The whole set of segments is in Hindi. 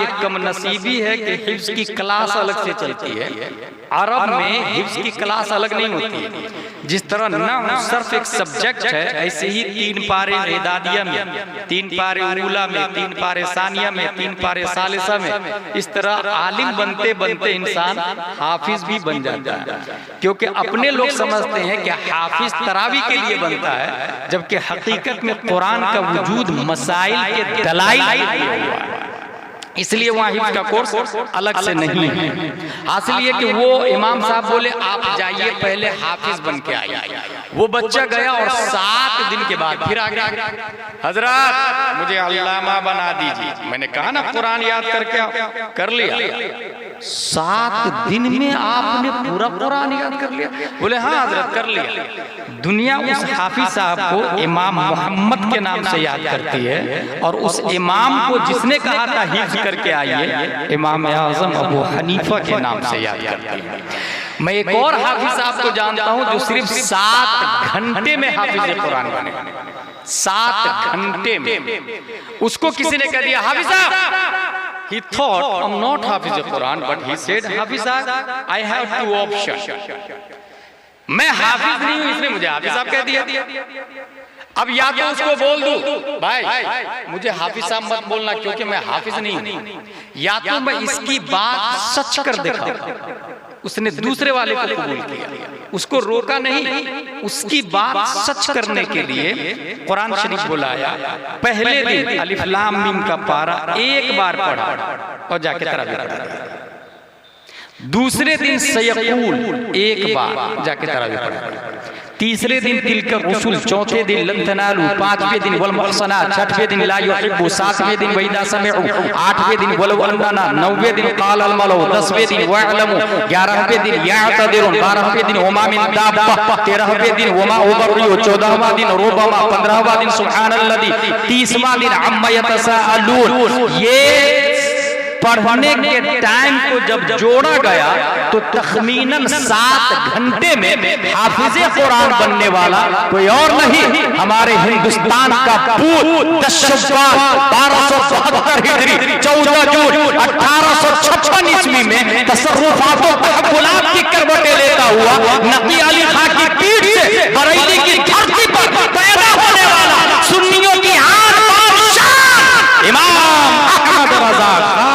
ये कम नसीबी है कि हिफ्ज की क्लास अलग से चलती है। अरब में हिफ्ज की क्लास अलग नहीं होती है। जिस तरह नहव सिर्फ एक सब्जेक्ट है, ऐसे ही 3 पारे एदादिया में, 3 पारे उला में, 3 पारे सानिया में, 3 पारे सालिसा में, इस तरह आलिम बनते बनते इंसान हाफिज भी बन जाता है। क्योंकि अपने लोग समझते हैं कि हाफिज तरावी के लिए बनता है, जबकि हकीकत में कुरान का वजूद मसाइल के दलाइल के लिए हुआ है। इसलिए वहाँ हिफ्ज का कोर्स अलग से नहीं है। हासिल ये कि वो इमाम साहब बोले आप जाइए पहले हाफिज बन के आइए। वो बच्चा गया और 7 दिन के बाद फिर आ गया, हजरत मुझे अल्लामा बना दीजिए। मैंने कहा ना कुरान याद करके कर लिया। 7 दिन में आपने पूरा कुरान याद कर लिया? बोले हाँ हजरत कर लिया। दुनिया उस हाफिज साहब को इमाम मोहम्मद के नाम से याद करती है, और उस इमाम को जिसने कहा था हिफ्ज करके आइए, इमाम आज़म अबू हनीफा के नाम से याद करती है। मैं एक और हाफिज साहब को जानता हूं जो सिर्फ 7 घंटे में हाफिज कुरान बने। 7 घंटे में उसको किसी ने कह दिया हाफिज साहब, he thought I'm not Hafiz Quran, but he said हाफिज साहब I have 2 options। मैं हाफिज नहीं हूं, इसने मुझे हाफिज साहब कह दिया। अब या तो उसको बोल दूं भाई मुझे हाफिज साहब मत बोलना क्योंकि मैं हाफिज नहीं हूं, या तो मैं इसकी बात सच कर दिखाऊं। उसने दूसरे वाले को कबूल किया, उसको रोका नहीं, उसकी बात सच करने के लिए कुरान शरीफ बुलाया। पहले दिन अलिफ लाम मीम का पारा एक बार पढ़ा और जाके तरावी पढ़ा। दूसरे दिन सयकूल एक बार जाके तरावी पढ़ा। तीसरे दिन तिलकर रसूल, चौथे दिन लन तनालू, 5वें दिन वल मुहसनात, 6वें दिन ला युहिब्बु, 7वें दिन वइदा समिउ, 8वें दिन वल वलना, 9वें दिन काल अल मलौ, 10वें दिन वअलमु, 11वें दिन यातदिरुन, 12वें दिन वमा मिन दाब्बा, 13वें दिन वमा उबरियो, 14वां दिन रुबमा, 15वां दिन सुब्हानल्लज़ी, 30वां दिन अम्मा यतसाअलून। ये पढ़ने के टाइम को जब जोड़ा गया तो तखमीनन 7 घंटे में हाफिज़े कुरान बनने वाला कोई और नहीं, हमारे हिंदुस्तान का पूत 10 शव्वाल 1272 हिजरी 14 जून 1856 ईस्वी में तसर्रुफातों तहव्वुलात की करवटें लेता हुआ नबी अली खां की पीठ से बरेली की धरती पर पैदा होने वाला सुन्नियों की आन बादशाह इमाम अहमद रज़ा खां।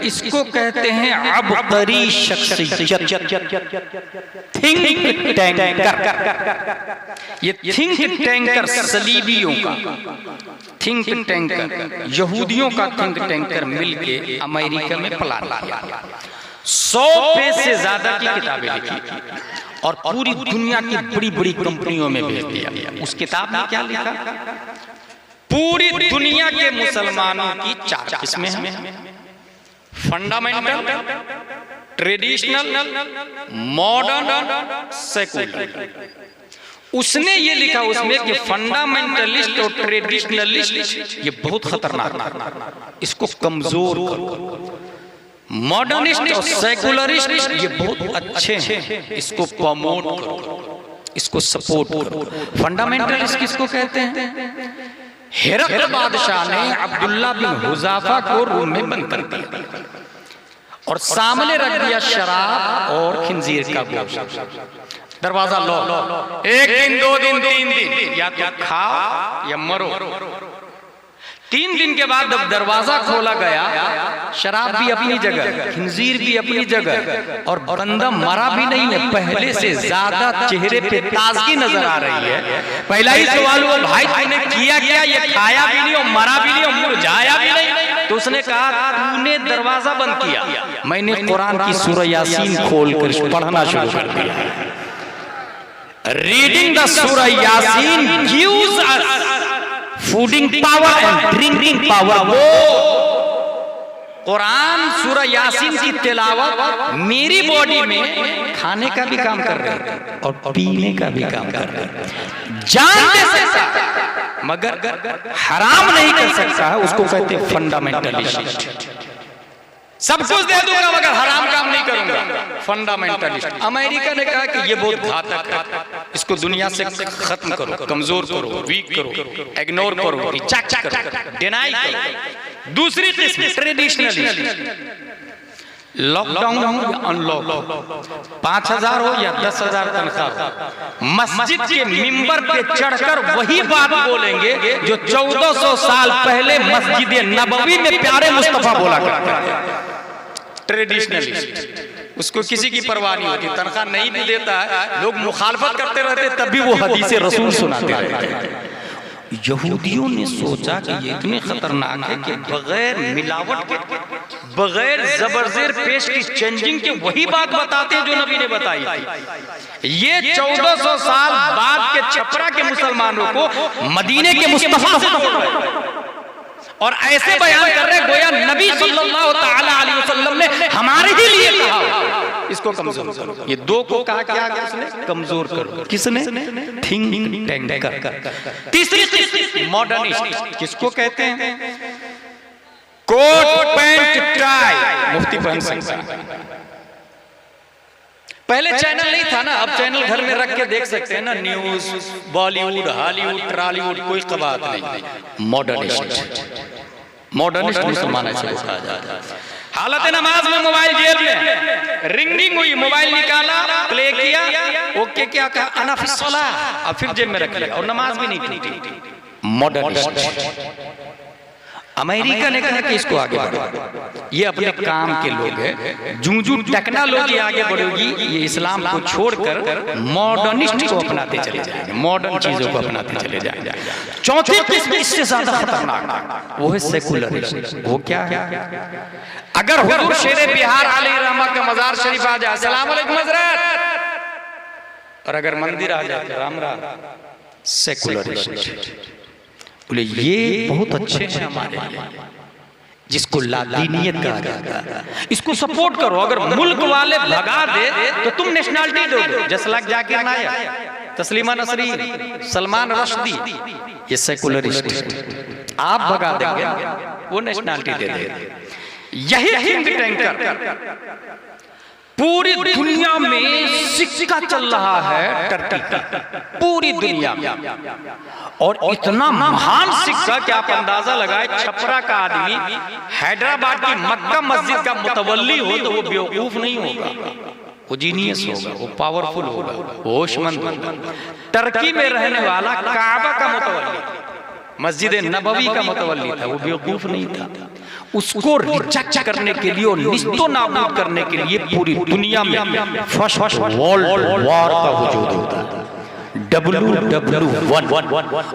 इसको कहते हैं अबकरी शख्सियत, थिंक टैंकर। ये थिंक टैंकर सलीबियों का थिंक टैंकर, यहूदियों का थिंक टैंकर मिलके अमेरिका में प्लान किया। 100 पेज से ज्यादा की किताबें लिखी और पूरी दुनिया की बड़ी बड़ी कंपनियों में भेज दिया। उस किताब में क्या लिखा? पूरी दुनिया के मुसलमानों की 4 किस्में हैं, फंडामेंटल, ट्रेडिशनल, मॉडर्न, सेकुलर। उसने ये लिखा उसमें कि फंडामेंटलिस्ट और ट्रेडिशनलिस्ट ये बहुत खतरनाक, इसको कमजोर करो। मॉडर्निस्ट और सेकुलरिस्ट ये बहुत अच्छे हैं, इसको प्रमोट करो, इसको सपोर्ट करो। फंडामेंटलिस्ट किसको कहते हैं? हिरक़ल बादशाह ने अब्दुल्ला बिन हुज़ाफा को रूम में बंद कर दिया और सामने रख दिया शराब और खिंजीर का गोश्त। दरवाजा लो, 1 दिन 2 दिन 3 दिन, या तो खाओ या मरो। 3 दिन के बाद जब दरवाजा खोला गया, शराब भी अपनी जगह, खिंजीर भी अपनी जगह, और बंदा मरा भी नहीं है, पहले से ज्यादा चेहरे पे ताजगी नजर आ रही है। पहला ही सवाल हुआ भाई तूने किया क्या? ये खाया भी नहीं और मरा भी नहीं और मुरझाया भी नहीं। तो उसने कहा तूने दरवाजा बंद किया, मैंने कुरान की सूरह यासीन खोलकर पढ़ना शुरू कर दिया। रीडिंग द सूरह Yasin gives us fooding power and drinking power. वो कुरान सूरह यासीन की तिलावत मेरी बॉडी में खाने का भी काम कर रहे हैं और पीने का भी काम कर रहे हैं। जान दे सकता है मगर हराम नहीं कर सकता है, उसको कहते हैं फंडामेंटलिस्ट। सब कुछ दे दूंगा मगर हराम काम नहीं करूंगा, फंडामेंटलिस्ट। अमेरिका ने कहा कि ये बहुत घातक है, इसको दुनिया से खत्म करो, कमजोर करो, वीक करो, इग्नोर करो, रिजेक्ट करो, डिनाई करो। दूसरी किस्म ट्रेडिशनलिस्ट, लॉकडाउन हो या अनलॉक, 5,000 हो या 10,000 तनख्वाह हो, मस्जिद के मिंबर पे चढ़कर वही बात बोलेंगे जो 1400 साल पहले मस्जिद नबवी में प्यारे मुस्तफा बोला करते थे। ट्रेडिशनलिस्ट, उसको किसी की परवाह नहीं होती, तनख्वाह नहीं भी देता है, लोग मुखालफत करते रहते तब भी वो हदीसे रसूल सुनाते रहते हैं। यहूदियों ने सोचा कि ये इतने खतरनाक है कि बगैर मिलावट के, बगैर जबरजेर पेश की चेंजिंग के वही बात बताते हैं जो नबी ने बताई थी। ये 1400 साल बाद के छपरा के मुसलमानों को मदीने के मुस्तफा से बोल रहे हैं और ऐसे बयान कर रहे गोया नबी सल्लल्लाहु तआला अलैहि वसल्लम ने हमारे ही लिए कहा इसको कमजोर करो। ये दो को कहा क्या उसने, कमजोर करो। किसने? Think tanker. तीसरी मॉडर्निस्ट, किसको कहते हैं? कोट पैंट टाई मुफ्ती पहन सकता है। पहले चैनल नहीं था ना, अब चैनल घर में रख के देख सकते हैं ना, न्यूज, बॉलीवुड, हॉलीवुड, टॉलीवुड, कोई कबात नहीं। मॉडर्निस्ट मुसलमान ऐसे कहा जाता है। हालत नमाज में मोबाइल जेब में, रिंगिंग हुई, मोबाइल निकाला, प्ले किया, ओके क्या कहा, अना फिस सलाह, अब फिर जेब में रख लिया और नमाज भी नहीं टूटी। मॉडर्निस्ट। अमेरिका ने कहा कि इसको आगे बढ़ो, ये अपने काम के लोग हैं। जूं टेक्नोलॉजी आगे बढ़ेगी ये इस्लाम को छोड़कर मॉडर्निस्ट को अपनाते चले जाएंगे, मॉडर्न चीजों को अपनाते चले जाएंगे। चौथी किस्म इससे ज्यादा खतरनाक, वो है सेकुलरिस्ट। वो क्या है? अगर हुजूर शेरे बिहार आले रहमा का मजार शरीफ आ जाए, अस्सलाम वालेकुम हजरत, और अगर मंदिर आ जाए राम राम, सेकुलरिस्ट। बोले ये बहुत अच्छे हैं हमारे लिए, जिसको लादीनियत कहा जाता है, इसको सपोर्ट करो। अगर मुल्क वाले भगा दे तो तुम नेशनलिटी दोगे, जसलाक जाकिर नायक, तस्लीमा नसरी, सलमान रश्दी, ये सेकुलरिस्ट। आप भगा देंगे वो नेशनलिटी दे देंगे। यही थिंक टैंकर पूरी दुनिया में सिक्का चल रहा है टर्की का, पूरी दुनिया में, और इतना महान सिक्का कि आप अंदाजा लगाए, छपरा का आदमी हैदराबाद की मक्का मस्जिद का मुतवल्ली हो तो वो बेवकूफ नहीं होगा, वो जीनियस होगा, वो पावरफुल होगा, वो होशमंद होगा। टर्की में रहने वाला काबा का मुतवल्ली, मस्जिद नबवी का मुतवल्ली था, वो बेवकूफ नहीं था। उसको रिजेक्ट करने के लिए और निस्तो नाबूद करने के लिए पूरी दुनिया में फर्स्ट वर्ल्ड वॉर का वजूद होता है, WW1,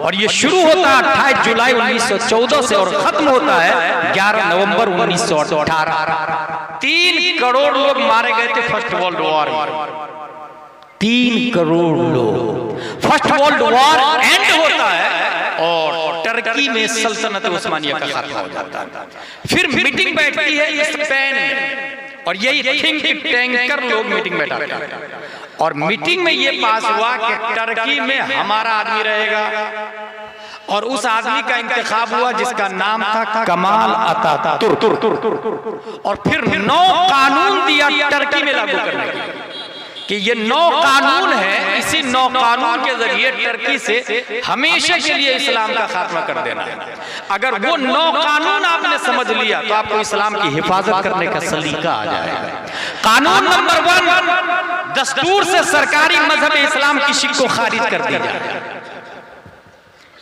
और ये शुरू होता है 28 जुलाई 1914 से और खत्म होता है 11 नवंबर 1918। 3 करोड़ लोग मारे गए थे फर्स्ट वर्ल्ड वॉर में, 3 करोड़ लोग। फर्स्ट वर्ल्ड वॉर एंड होता है और टर्की में सल्तनत उस्मानिया का खात्मा हो जाता है। फिर मीटिंग बैठती है स्पेन में, और यही थिंक टैंकर लोग मीटिंग बैठाते हैं, और मीटिंग में ये पास हुआ कि टर्की में हमारा आदमी रहेगा, और उस आदमी का इंतखाब हुआ जिसका नाम था कमाल अतातुर्क। और फिर 9 कानून दिया टर्की में लागू करने के लिए कि ये 9 कानून है, इसी 9 कानून के जरिए टर्की से हमेशा के लिए इस्लाम का खात्मा कर देना है। अगर वो 9 कानून आपने समझ लिया तो आपको इस्लाम की हिफाजत करने का सलीका आ जाएगा। कानून नंबर 1, दस्तूर से सरकारी मजहब इस्लाम की शिक को खारिज कर दी जाए।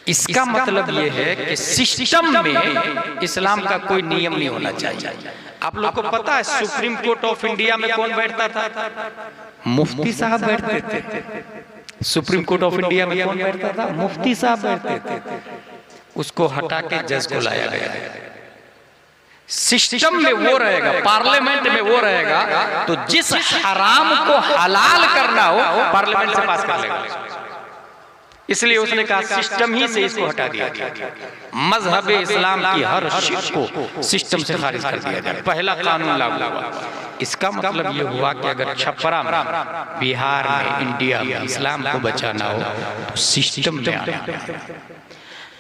इसका मतलब ये है कि सिस्टम में इस्लाम का कोई नियम नहीं होना चाहिए। आप लोग को पता है सुप्रीम कोर्ट ऑफ इंडिया में कौन बैठता था? मुफ्ती साहब बैठते थे। सुप्रीम कोर्ट ऑफ इंडिया में कौन बैठता था? मुफ्ती साहब बैठते थे। उसको हटा के जज को लाया गया। सिस्टम में वो रहेगा, पार्लियामेंट में वो रहेगा, तो जिस हराम को हलाल करना हो पार्लियामेंट से पास कर लेगा। इसलिए उसने कहा सिस्टम ही से इसको हटा दिया जाए, मजहब इस्लाम की हर शिर्क को सिस्टम से खारिज कर दिया जाए। पहला कानून लागू हुआ। इसका मतलब ये हुआ कि अगर छपरा में, बिहार में, इंडिया में इस्लाम को बचाना हो तो सिस्टम में आना।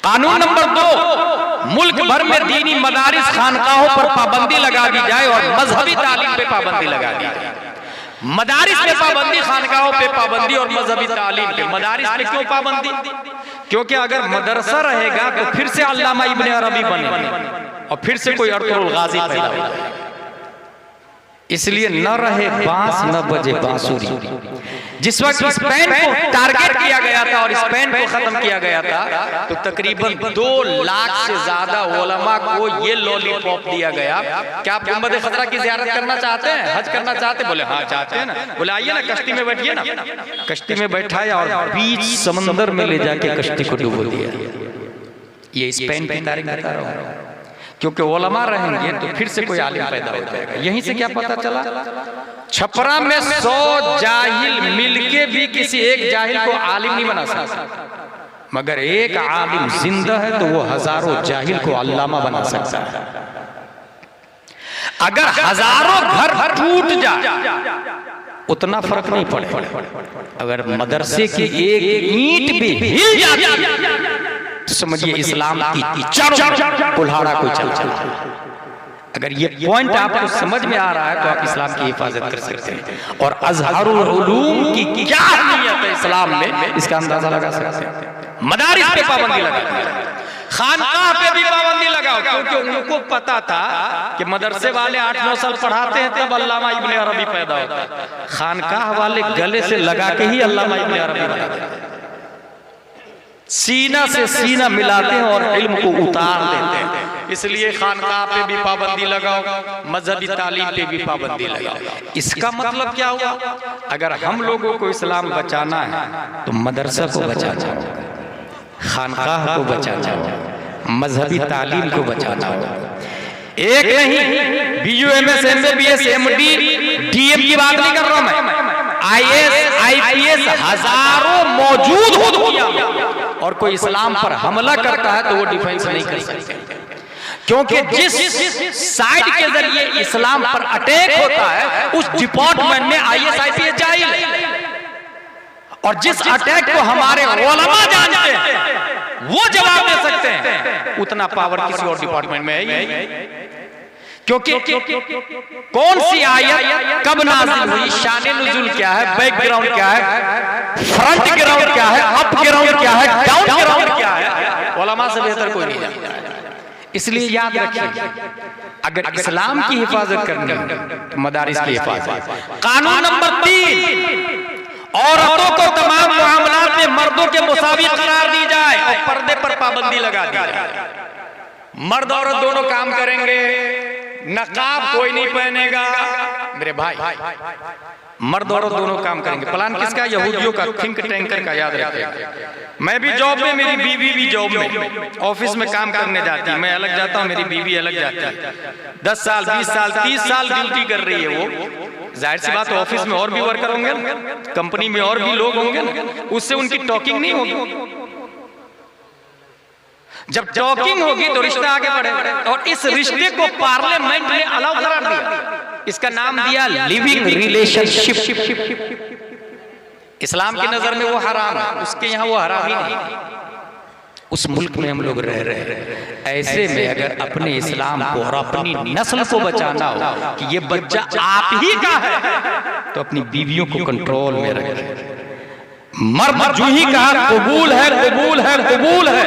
कानून नंबर 2, मुल्क भर में दीनी मदारिस खानकाहों पर पाबंदी लगा दी जाए और मजहबी तालीम पे पाबंदी लगा दी जाए। मदारिस पे पाबंदी, खानकाहों पे पाबंदी और मजहबी तालीम पे। मदारिस पे क्यों पाबंदी? क्योंकि अगर मदरसा रहेगा तो फिर से अल्लामा इब्ने अरबी बने और फिर से कोई अर्तुगरुल गाजी पैदा हो जाए। इसलिए न रहे बांस न बजे बांसुरी। जिस वक्त स्पेन को टारगेट किया गया था और स्पेन को खत्म किया गया था तो तकरीबन 2 लाख से ज्यादा उलमा को ये लॉलीपॉप दिया गया। क्या आप गुंबद खतरा की ज़ियारत करना चाहते हैं, हज करना चाहते हैं? बोले हाँ चाहते हैं ना। बोले आइए ना, कश्ती में बैठिए ना। कश्ती में बैठाया और बीच समंदर में ले जाके कश्ती को डुबो दिया। ये स्पेन की तारीख बता रहा हूँ, क्योंकि उलमा रहेंगे तो फिर से कोई आलिम पैदा हो जाएगा। यहीं से क्या पता चला? छपरा में 100 जाहिल मिलके भी किसी एक जाहिल को आलिम नहीं बना सकता, मगर एक आलिम जिंदा है तो वो हजारों जाहिल को अल्लामा बना सकता है। अगर हजारों घर टूट जाए उतना फर्क नहीं पड़े, अगर मदरसे की एक ईंट भी हिल जाती समझिए इस्लाम की चारों कुल्हाड़ा कोई चला। अगर ये पॉइंट आपको समझ में आ रहा है तो आप इस्लाम की हिफाजत कर सकते हैं। और अज़हरुल उलूम की क्या अहमियत है इस्लाम में, इसका अंदाजा लगा सकते हैं। मदारिस पे पाबंदी लगा, खानकाह पे भी पाबंदी लगाओ, क्योंकि उनको पता था कि मदरसे वाले 8-9 साल पढ़ाते हैं तब अल्लामा इब्ने अरबी पैदा होता है। खानकाह वाले गले से लगा के ही अल्लामा इब्ने अरबी बनाते हैं, सीना से सीना मिलाते हैं और इल्म को उतार देते हैं। इसलिए खानकाह पे भी पाबंदी लगाओ, मजहबी तालीम पे भी पाबंदी लगाओ। इसका मतलब क्या हुआ? अगर हम लोगों को इस्लाम बचाना है तो मदरसा को बचाना होगा, खानकाह को बचाना होगा, मजहबी तालीम को बचाना होगा। एक नहीं, BUMS, MBBS, MD, DM की बात नहीं कर रहा मैं, IAS, IPS हजारों मौजूद हो दुनिया में, और कोई इस्लाम पर हमला करता है तो वो डिफेंस नहीं कर सकते, क्योंकि जिस साइड के जरिए इस्लाम पर अटैक होता है उस डिपार्टमेंट में IAS, IPS जाहिल है, और जिस अटैक को हमारे उलमा जानते हैं वो जवाब दे सकते हैं, उतना पावर किसी और डिपार्टमेंट में है ही। क्योंकि कौन सी आयत कब नाज़िल हुई, शान नुज़ूल क्या है, बैकग्राउंड क्या है, फ्रंट ग्राउंड क्या है, अप ग्राउंड क्या है, डाउन ग्राउंड क्या है, उलमा से बेहतर कोई नहीं जानता। इसलिए याद रखिए, अगर इस्लाम की हिफाजत करनी है तो मदारिस की हिफाजत। कानून नंबर 3, औरतों को तमाम मामलात में मर्दों के मुसावी करार दी जाए और पर्दे पर पाबंदी लगा दी जाए। मर्द औरत दोनों काम करेंगे, नकाब कोई नहीं पहनेगा। मेरे भाई, मर्द औरत दोनों काम करेंगे। प्लान किसका? यहूदियों का, थिंक टैंकर का, याद रखिएगा। मैं भी जॉब में, मेरी बीवी भी जॉब में, ऑफिस में काम करने जाती है, मैं अलग जाता हूँ, मेरी बीवी अलग जाती है। 10 साल, 20 साल, 30 साल ड्यूटी कर रही है वो। जाहिर सी बात है ऑफिस में और भी वर्कर होंगे, कंपनी में और भी लोग होंगे, उससे उनकी टॉकिंग नहीं होगी। जब टॉकिंग होगी तो रिश्ता आगे बढ़ेगा, और इस रिश्ते को पार्लियामेंट ने अलाउ करा दिया। इसका नाम दिया लिविंग रिलेशनशिप। इस्लाम की नजर में वो हराम है, उसके यहाँ वो हराम ही नहीं। उस मुल्क में हम लोग रह रहे हैं, ऐसे में अगर अपने इस्लाम को और अपनी नस्ल को बचाना हो कि ये बच्चा आप ही का है, तो अपनी बीवियों को कंट्रोल में रखें। मर्द जो ही कहा कबूल है, कबूल है, कबूल है,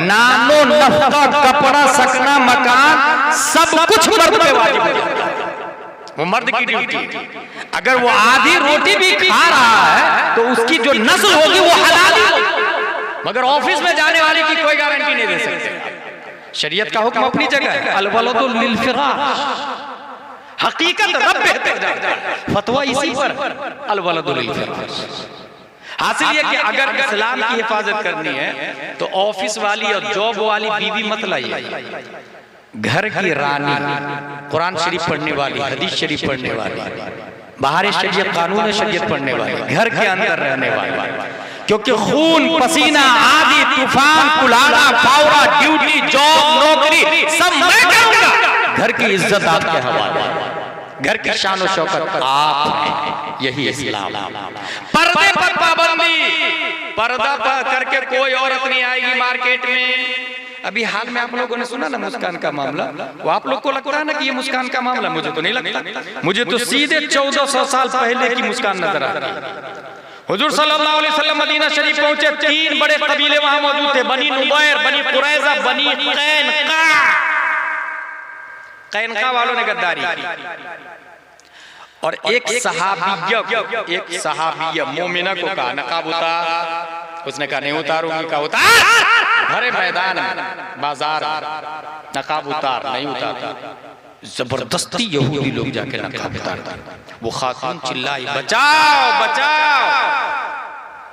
नानो नफका, कपड़ा, सकना, मकान, सब कुछ मर्द पे वाजिब हो जाता है। वो मर्द की ड्यूटी। अगर वो आधी रोटी भी खा रहा है तो उसकी जो नस्ल होगी वो हलाल होगी, मगर ऑफिस में जाने वाले की कोई गारंटी नहीं दे सकते। शरीयत का हुक्म अपनी जगह है, अल-वलदु लिल-फिराश, हकीकत रब बेहतर जानता है, फतवा इसी पर, अल-वलदु लिल-फिराश। हासिल ये कि अगर इस्लाम की हिफाजत करनी है तो ऑफिस वाली और जॉब वाली बीवी मत लाइए। घर की रानी, कुरान शरीफ पढ़ने वाली, हदीस शरीफ पढ़ने वाली, बाहर शरीयत, कानून शरीयत पढ़ने वाली, घर के अंदर रहने वाली, क्योंकि खून, पसीना, आदि, तूफान, कुल्हाड़ा, फावड़ा, ड्यूटी, जॉब, नौकरी सब मैं करूंगा। घर की इज्जत आपके हवाले, घर की शान और शौकत आप हैं। यही इस्लाम। पर्दे पर पाबंदी, पर्दा करके कोई औरत नहीं आएगी मार्केट में। अभी हाल में आप लोगों ने सुना ना मुस्कान का मामला, वो आप लोग को लगता है ना कि ये मुस्कान का मामला, मुझे तो नहीं लगता। मुझे तो सीधे 1400 साल पहले की मुस्कान नजर आती है। हुजूर सल्लल्लाहु अलैहि वसल्लम मदीना शरीफ पहुंचे, 3 बड़े कबीले वहां मौजूद थे, बनी नुबैर, बनी कुरैजा, बनी कैनका। कैनका वालों ने गद्दारी की और एक सहाबिया मोमिना को कहा नकाब उतार। उसने कहा नहीं उतारूंगी। कहा उतार। भरे मैदान में, बाजार नकाब उतार, नहीं उतारता। जबरदस्ती यहूदी लोग जाके नकाब उतारते। वो खातून चिल्लाई बचाओ बचाओ।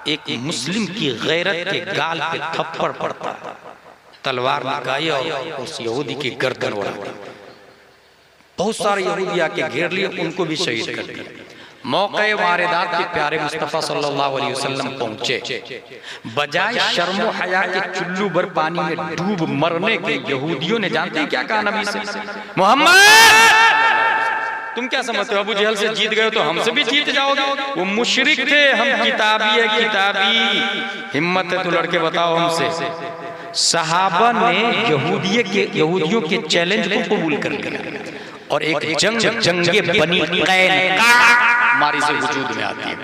एक मुस्लिम की गैरत के गाल पे थप्पड़ पड़ता, तलवार लगाई और उस यहूदी की गर्दन उड़ा दी। बहुत सारे यहूदी आके घेर लिए, उनको भी शहीद कर दिया। मौके वारदात के प्यारे मुस्तफा सल्लल्लाहु अलैहि वसल्लम पहुंचे, बजाय शर्मो हया के चुल्लू भर पानी में डूब मरने के यहूदियों ने जानते हैं क्या कहा नबी से? मोहम्मद तुम क्या समझते हो, अबू जहल से जीत गए तो हमसे भी जीत जाओगे? वो मुशरिक थे, हम किताबी है, किताबी। हिम्मत है तो लड़के बताओ हमसे। सहाबा ने यहूदियों के चैलेंज को कबूल कर लिया और एक जंगे बनी कैनका मारी से वजूद में आती है।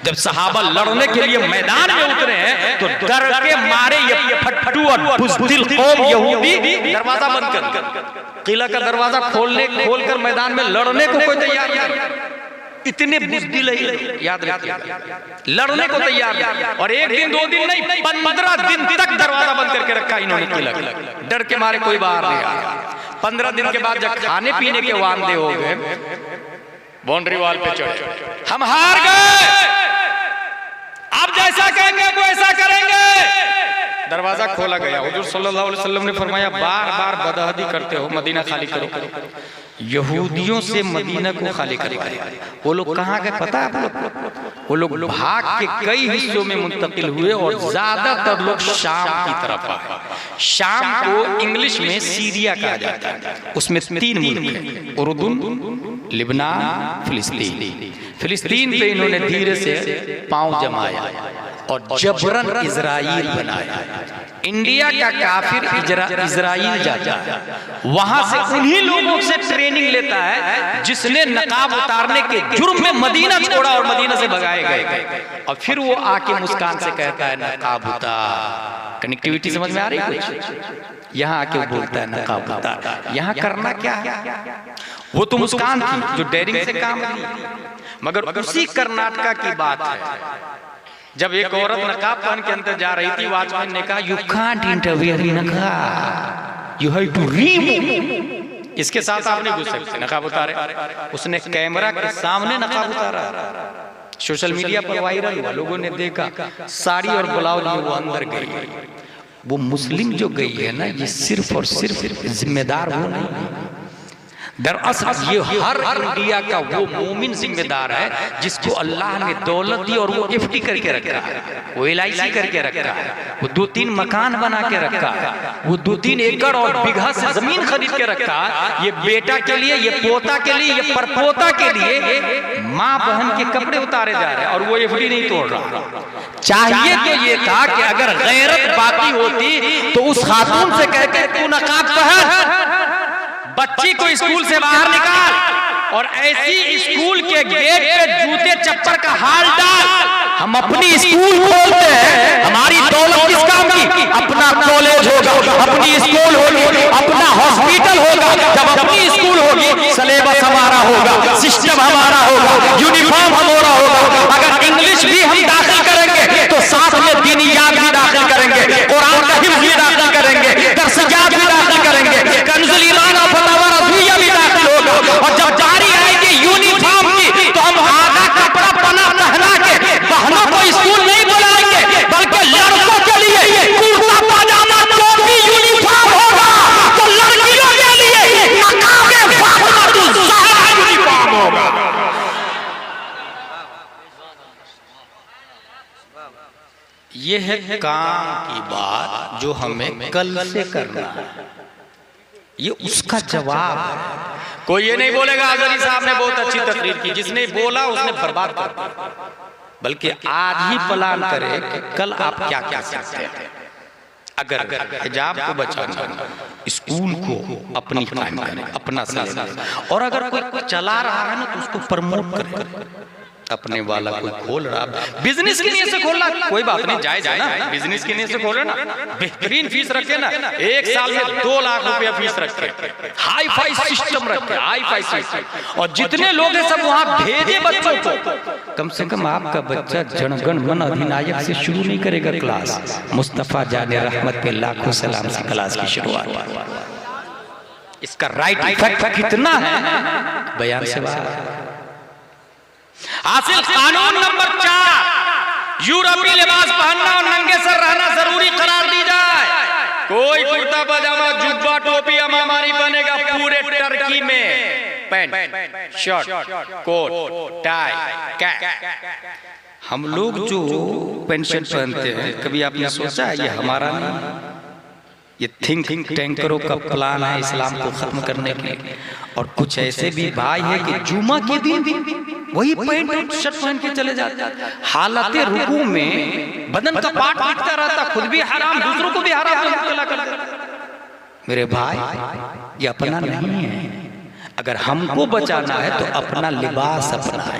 जब सहाबा लड़ने के लिए मैदान में उतरे हैं तो डर के मारे ये फट्टू और बुज़दिल कौम यहूदी दरवाजा बंद कर, किला का दरवाजा खोलकर मैदान में लड़ने को कोई तैयार नहीं। इतने बुज़दिल है, याद रखिए, लड़ने को तैयार नहीं। और एक दिन 2 दिन नहीं, 15 दिन तक दरवाजा बंद करके रखा इन्होंने किला। डर के मारे कोई बाहर नहीं आया। 15 दिन के बाद जब खाने पीने के वांदे हो गए, बाउंड्री वॉल पे चढ़े, हम हार गए, आप जैसा कहेंगे वो ऐसा करेंगे। दरवाजा खोला गया। हुजूर सल्लल्लाहु अलैहि वसल्लम ने फरमाया बार बार बदअहदी करते हो, मदीना खाली करो। यहूदियों से मदीना को खाली करेगा। वो लोग कहाँ गए पता है आप लोग? वो लोग भाग के कई हिस्सों में मुंतकिल हुए और ज्यादातर लोग शाम की तरफ आए। शाम को इंग्लिश में सीरिया कहा जाता है। उसमें 3 मुल्क हैं, उर्दून, लिबनान, फिलिस्तीन। फिलिस्तीन पे इन्होंने धीरे से पांव जमाया और जबरन इजराइल बनाया। इंडिया का काफिर इजराइल जाता है, वहां से उन्हीं लोगों से ट्रेनिंग लेता है जिसने नकाब उतारने के जुर्म में मदीना छोड़ा और मदीना से भगाए गए। और फिर वो आके मुस्कान से कहता है नकाब उतार। कनेक्टिविटी समझ में आ रही है कुछ? यहाँ आके बोलता है नकाब उतार। यहाँ करना क्या है? वो तो मुस्कान थी जो डेयरिंग से काम की, मगर उसी कर्नाटका की बात है। जब एक औरत नकाब पहन के अंदर जा रही थी, वॉचमैन ने कहा यू कांट इंटरफियर इन नकाब, यू हैव टू रिमूव। इसके साथ आप नहीं घुस सकते, नकाब उतारे। उसने कैमरा के सामने नकाब उतारा, सोशल मीडिया पर वायरल हुआ, लोगों ने देखा। साड़ी और ब्लाउज में वो अंदर गई। वो मुस्लिम जो गई है ना, ये सिर्फ और सिर्फ जिम्मेदार वो नहीं, दरअसल ये हर इंडिया का वो मोमिन जिम्मेदार है जिसको अल्लाह ने दौलत दी और वो एफडी करके रखा है, वो LIC करके रखा है, वो 2-3 मकान बना के रखा है, वो 2-3 एकड़ और बीघा से जमीन खरीद के रखा है। ये बेटा के लिए, ये पोता के लिए, ये परपोता के लिए माँ बहन के कपड़े उतारे जा रहे हैं और वो एफडी नहीं तोड़ रहा। चाहिए तो ये था कि अगर गैरत बाकी होती तो उस खातून से कहते तू नकाब पहन, बच्ची को स्कूल से बाहर निकाल और ऐसी स्कूल के गेट पे जूते चप्पल का हाल डाल। हम अपनी स्कूल खोलते हैं, हमारी दौलत किस काम की? अपना कॉलेज होगा, अपनी स्कूल होगी, अपना हॉस्पिटल होगा। जब अपनी स्कूल होगी, सिलेबस हमारा होगा, सिस्टम हमारा होगा, यूनिफॉर्म हमारा होगा। अगर इंग्लिश भी हम दाखिल करेंगे तो साथ में दीनियात भी दाखिल करेंगे, कुरान का हिफ्ज़ भी दाखिल करेंगे, दर्सियात भी दाखिल करेंगे, कंजुल ईमान और फतवा रज़विया भी दाखिल होगा। और जब जारी आएगी यूनिफॉर्म की तो हम आधा कपड़ा पना पहना के बहनों को स्कूल नहीं बुलाएंगे, बल्कि लड़कों ये है काम की बात जो हमें कल से करना है, ये उसका जवाब है। कोई ये नहीं बोलेगा आजरी साहब ने बहुत अच्छी तकरीर की, जिसने बोला उसने बर्बाद कर दिया, बल्कि आज ही प्लान करे कि कल आप क्या क्या सकते हैं। अगर हिजाब को बचाना, स्कूल को अपनी कायम करें, अपना सिलेबस, और अगर कोई चला रहा है ना तो उसको प्रमोट करें। अपने वाला कोई खोल रहा, बिजनेस की नीयत से खोलना कोई बात नहीं, जायज है ना, बिजनेस की नीयत से खोले ना, बेहतरीन फीस रखे ना, एक साल में 2 लाख रुपया फीस रखे, हाई फाई सिस्टम रखे, हाई फाई सिस्टम, और जितने लोग हैं सब वहां भेजे बच्चों को। कम से कम आपका बच्चा जनगण मन अधिनायक से शुरू नहीं करेगा क्लास, मुस्तफा जाने रहमत पे लाखों सलाम से क्लास की शुरुआत। इसका राइट इफेक्ट कितना है बयान से बाहर। हासिल कानून नंबर 4, यूरोपीय लिबास पहनना और नंगे सर रहना जरूरी करार दी जाए। कोई कुर्ता पजामा जुब्बा टोपी अमामारी बनेगा पूरे टर्की में, pant shirt coat tie cap. हम लोग जो पैंट शर्ट पहनते हैं, कभी आपने सोचा है ये हमारा नहीं, ये थिंक टैंकरों का प्लान है इस्लाम को खत्म करने के लिए। और कुछ ऐसे भी भाई है कि जुमा के दिन भी वही पैंट और शर्ट पहन के चले जाते हैं, हालत रुकू में बदन का पार्ट दिखता रहता, खुद भी हराम दूसरों को भी हराम चला करते। मेरे भाई ये अपना नहीं है, अगर हमको बचाना है तो अपना लिबास अपना है,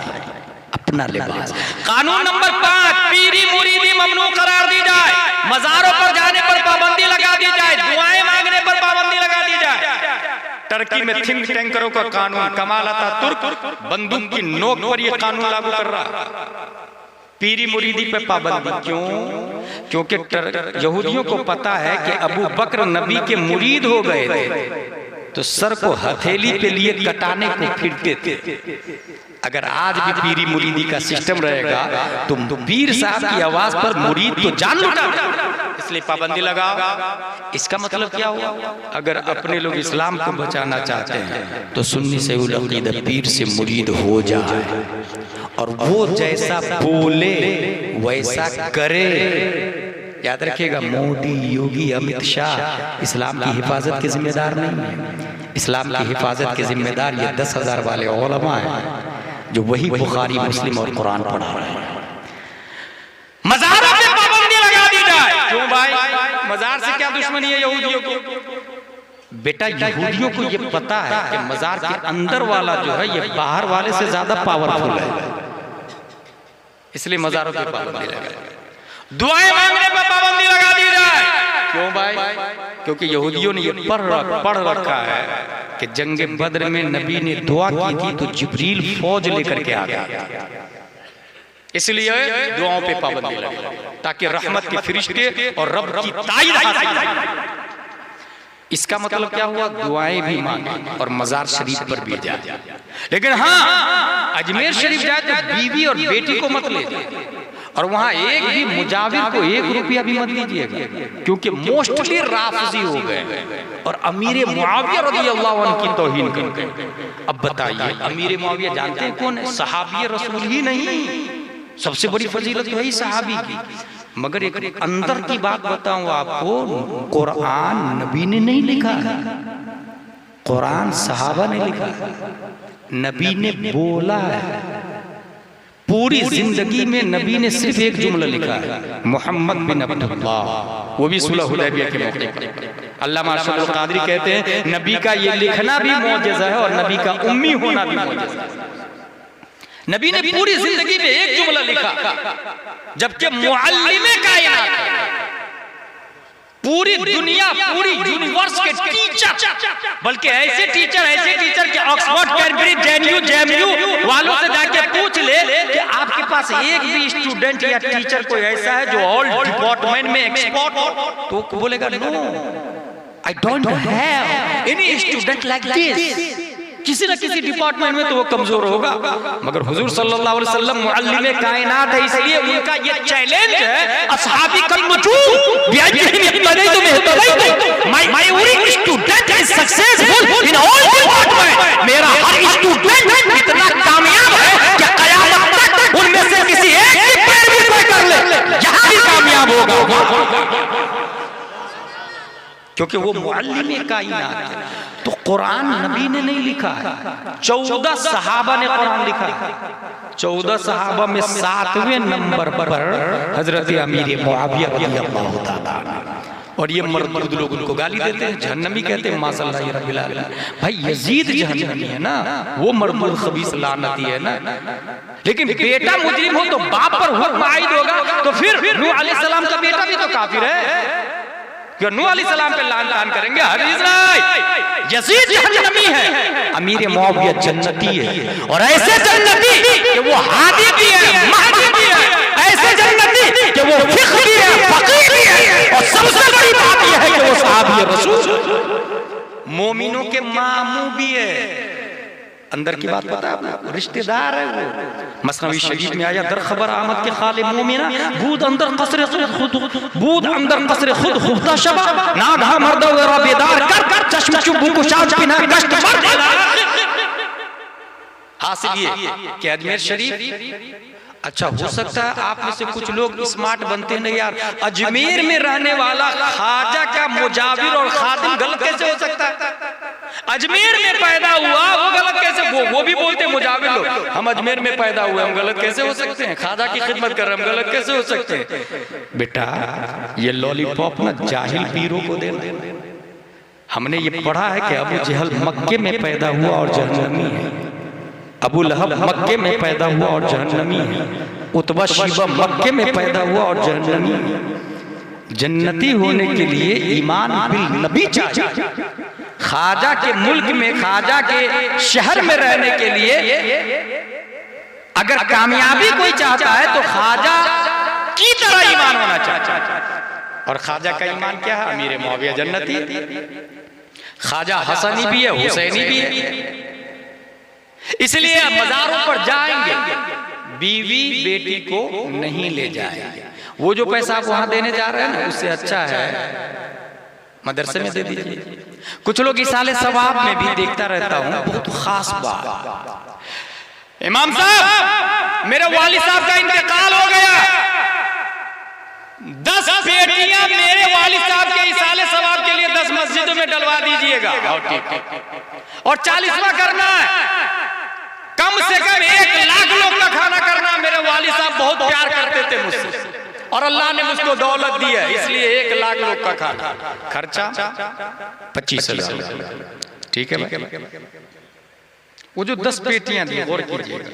अपना लिबास। कानून नंबर 5, पीरी मुरीदी ममनू करार दी जाए, मज़ारों पर जाने पर पाबंदी लगा दी जाए, दुआएं मांगने पर पाबंदी लगा दी जाए। टर्की में थिंक टैंकरों का कानून, कमाल अतातुर्क बंदूक की नोक पर यह कानून लागू कर रहा। पीरी मुरीदी पे पाबंदी क्यों? क्योंकि यहूदियों को पता है कि अबू बकर नबी के मुरीद हो गए थे, तो सर को हथेली पे लिए कटाने को फिरते थे। अगर आज भी पीरी मुरीदी का सिस्टम रहेगा तो पीर साहब की आवाज पर मुरीद तो जान लुटा, इसलिए पाबंदी लगाओ। इसका मतलब क्या हुआ? अगर अपने लोग इस्लाम को बचाना चाहते हैं तो सुन्नी से उलक़ीदा पीर से मुरीद हो जाए, और वो जैसा बोले वैसा करे। याद रखिएगा, मोदी, योगी, अमित शाह इस्लाम की हिफाजत के जिम्मेदार नहीं है। इस्लाम की हिफाजत के जिम्मेदार ये 10,000 वाले उलमा हैं जो वही बुखारी, मुस्लिम और कुरान पढ़ा रहे हैं। मज़ारों पे पाबंदी लगा दी जाए। क्यों भाई, मज़ार से क्या दुश्मनी है यहूदियों को? बेटा, यहूदियों को ये पता है कि मज़ार के अंदर वाला जो है ये बाहर वाले से ज्यादा पावरफुल है, इसलिए मज़ारों पे पाबंदी लगा। दुआएं मांगने पर पाबंदी लगा दी जाए। क्यों भाई? क्योंकि यहूदियों ने ये पढ़ रखा है कि जंग बद्र में नबी ने दुआ की थी तो जिब्रील फौज लेकर के आ गया, इसलिए दुआओं पे पाबंदी लगी ताकि रहमत के फरिश्ते और रब की ताईद हासिल हो। इसका मतलब क्या हुआ? दुआएं भी मांगे और मज़ार शरीफ पर भी जाए, लेकिन हाँ अजमेर शरीफ जाए तो बीवी और बेटी को मत ले जाए, और वहां एक भी मुजाविर को 1 रुपया भी मत दीजिएगा, क्योंकि मोस्टली राफिजी हो गए और अमीर मुआविया रज़ियल्लाहु अन्हु की तौहीन करते हैं। अब बताइए, अमीर मुआविया जानते हैं कौन है? सहाबी रसूल ही नहीं, सबसे बड़ी फजीलत वही सहाबी की। मगर एक अंदर की बात बताऊं आपको, कुरान नबी ने नहीं लिखा, कुरान सहाबा ने लिखा, नबी ने बोला है। पूरी जिंदगी में नबी ने सिर्फ एक जुमला लिखा है, मोहम्मद बिन अब्दुल्लाह, वो भी सुलह हुदैबिया के मौके पर। अल्लामा अशरफ कादरी कहते हैं नबी का ये लिखना भी मौजज़ा है और नबी का उम्मी होना भी मौजज़ा है। नबी ने पूरी जिंदगी में एक जुमला लिखा, जबकि मुअल्लिमे कायनात पूरी दुनिया, पूरी यूनिवर्स के टीचर, बल्कि ऐसे टीचर कि ऑक्सफोर्ड, कैम्ब्रिज, जेएनयू वालों से जाके पूछ ले कि आपके पास एक भी स्टूडेंट या टीचर कोई ऐसा है जो ऑल डिपार्टमेंट में एक्सपर्ट हो, तो बोलेगा no, I don't have any student like this. किसी न किसी डिपार्टमेंट में तो वो कमजोर होगा, मगर हुजूर सल्लल्लाहु अलैहि वसल्लम मुअल्लिमे कायनात है, इसलिए उनका ये चैलेंज है, अस्हाबी कल मजूद बिअजलिहिम इब्तदयतु बिहितदयतु, my every student is successful in all department. मेरा हर स्टूडेंट इतना कामयाब है कि कयामत तक उनमें से किसी एक की पैरवी कर ले, जहां भी कामयाब हो क्योंकि वो मुअल्लिम कायनात है। तो कुरान नबी ने नहीं लिखा है, 14 सहाबा ने कुरान लिखा है। 14 सहाबा में 7वें नंबर पर हजरत अमीर मुआविया रज़ियल्लाहु ताला अन्हु। और ये मर्द लोग उनको गाली देते हैं, जहन्नमी कहते हैं, माशाअल्लाह या रब्बिल आलमीन। भाई यजीद जहन्नमी है ना, वो मरदूद खबीस लानती है ना। लेकिन बेटा मुजरिम हो तो बाप पर हुक्म आयद होगा, तो फिर नूह अलैहिस्सलाम का बेटा भी तो काफिर है, क्यों नूह अलैहिस्सलाम पे लान तान करेंगे। हदीस है यजीद जहन्नमी है, अमीर मुआविया जन्नती है। और ऐसे जन्नती कि वो हादी भी है, महदी भी है, ऐसे जन्नती कि वो फिक्र भी है, फकीह भी है, और सबसे बड़ी बात यह है कि वो सहाबी रसूल मोमिनों के मामू भी है। अंदर की बात पता है आपको, रिश्तेदार है वो। मसनवी शरीफ में आया, दर खबर आमद के खाले मोमिना बूद अंदर कसरे खुद, बूद अंदर कसरे खुद खुदा शबा ना धा मर्द वरा बेदार कर चश्म चुबू को शाज बिना कष्ट मर। हासिल ये कि अजमेर शरीफ, अच्छा हो सकता है आप में से कुछ लोग स्मार्ट बनते नहीं यार, अजमेर में रहने वाला ख्वाजा का मुजाविर और खादिम गलत कैसे हो सकता है? अजमेर में पैदा हुआ वो गलत कैसे, वो भी बोलते मुजाविर लोग, हम अजमेर में पैदा हुए हम गलत कैसे हो सकते हैं? ख्वाजा की खिदमत कर रहे हम गलत कैसे हो सकते हैं? बेटा ये लॉलीपॉप ना जाहिल पीरों को देना। हमने ये पढ़ा है कि अबू जहल मक्के में पैदा हुआ और जहन्नमी है, अबू लहब मक्के में पैदा हुआ और जहन्नमी है, उतबा शैबा मक्के में पैदा हुआ और जहन्नमी है। जन्नती होने के लिए ईमान बिल नबी चाहिए। ख्वाजा के मुल्क में, ख्वाजा के शहर में रहने के लिए अगर कामयाबी कोई चाहता है तो ख्वाजा की तरह ईमान होना चाहिए। और ख्वाजा का ईमान क्या है? अमीर मुआविया जन्नती, ख्वाजा हसनी भी है, हुसैनी भी है। इसलिए मज़ारों पर जाएंगे, बीवी बेटी को नहीं ले जाएंगे। वो जो पैसा आप वहां देने जा रहे हैं ना, उससे अच्छा है मदरसे में दे दीजिए। कुछ लोग इसाले सवाब में भी देखता रहता हूँ, बहुत खास बात, इमाम साहब मेरे वालिद साहब का इंतकाल हो गया, 10 बेटियां मेरे वालिद साहब के इसाले सवाब के लिए 10 मस्जिदों में डलवा दीजिएगा। और 40वां करना है, कम से कम 1 लाख लोग का खाना करना। मेरे वालिद साहब बहुत प्यार करते थे मुझसे और अल्लाह ने मुझको दौलत दी है, इसलिए 1 लाख लोग का खाना, खर्चा 25,000। ठीक है भाई। वो जो 10 पेटियां दी, गौर कीजिएगा,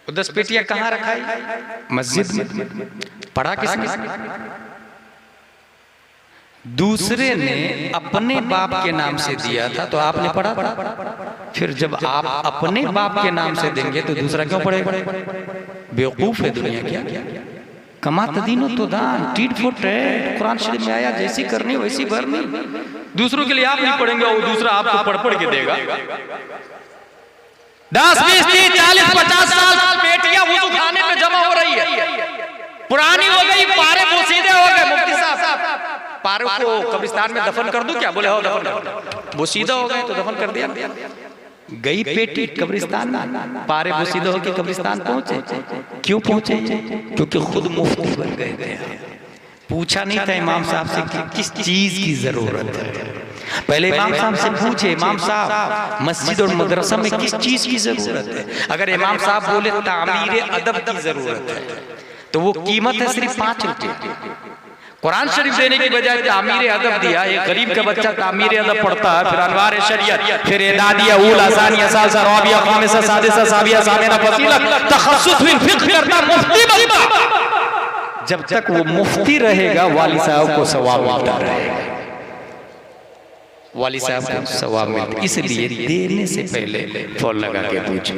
वो 10 पेटियां कहाँ रखाई? मस्जिद में। पढ़ा किसने? दूसरे ने अपने बाप के नाम से दिया था तो आपने पढ़ा था। फिर जब आप अपने बाप के नाम से देंगे तो दूसरा क्यों पढ़ेगा? बेवकूफ है दुनिया क्या? कमा तदीनो तो दान, टीट फॉर ट्रेड, कुरान शरीफ में आया, जैसी करनी वैसी भरनी। दूसरों के लिए आप नहीं पढ़ेंगे, वो दूसरा आपको पढ़ पढ़ के देगा। 10, 20, 30, 40, 50 साल बेटियां वुज़ू खाने पे जमा हो रही है, पुरानी हो गई, पारे बोसीदे हो गए। मुफ्ती साहब पारों को कब्रिस्तान में दफन कर दूं क्या? बोले हो दफन कर। बोसीदा हो गए तो दफन कर दिया। गई पेटी कब्रिस्तान में, पारे बोसीदा होकर कब्रिस्तान पहुंचे। क्यों पहुंचे? क्योंकि खुद मुफ्ती बन गए थे। पूछा नहीं था इमाम साहब से कि किस चीज की जरूरत है। पहले इमाम साहब से पूछे, इमाम साहब मस्जिद और मदरसा में किस चीज की जरूरत है? अगर इमाम साहब बोले तामीर अदब की जरूरत है तो वो कीमत है सिर्फ 5 रुपये। कुरान शरीफ देने की बजाय तामीर अदब दिया। एक गरीब का बच्चा तामीर अदब पढ़ता है, फिर अनवार शरीयत, फिर एदादिया, ऊल, आसानिया, सालसा, राबिया, खामिसा, सादिसा, साबिया, सामिना, फसीला, तखस्सुस फिर फिक्र करता, मुफ्ती बनता। जब तक वो मुफ्ती रहेगा वाली साहब को सवाब मिलता रहेगा, वाली साहब को सवाब मिलता। इसलिए देने से पहले फोन लगा के पूछो।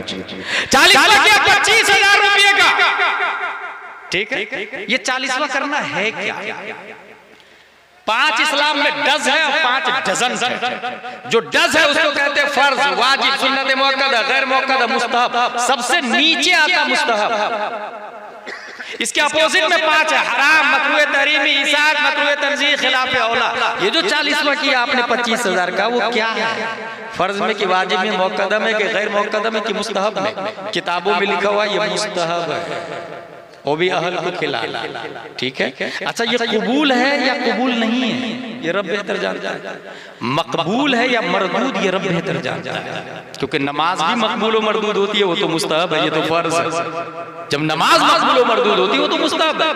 40 लाख या 25,000 रुपये का, ठीक है? ये 40वां करना है क्या? 5 इस्लाम में डज है और 5 डजन है। जो डज है उसको कहते हैं फर्ज, वाजिब, सुन्नत मुअक्कदा, गैर मुअक्कदा, मुस्तहब। सबसे नीचे आता मुस्तहब। इसके अपोजिट में 5 है, हराम, मकरूह तहरीमी, इसाअत, मकरूह तंजीह, खिलाफ औला। ये जो 40वां किया आपने 25,000 का, वो क्या है? फर्ज में कि वाजिब में, मुअक्कदा में कि गैर मुअक्कदा में कि मुस्तहब में? किताबों में लिखा हुआ ये मुस्तहब है। वो भी अहल को खिला। ठीक है, अच्छा ये कबूल है या कबूल नहीं है ये रब बेहतर जानता है। मकबूल है या मरदूद ये रब बेहतर जानता है, क्योंकि नमाज भी मकबूल और मरदूद होती है, वो तो मुस्तहब है, ये तो फर्ज है। जब नमाज मकबूल और मरदूद होती है वो तो मुस्तहब है।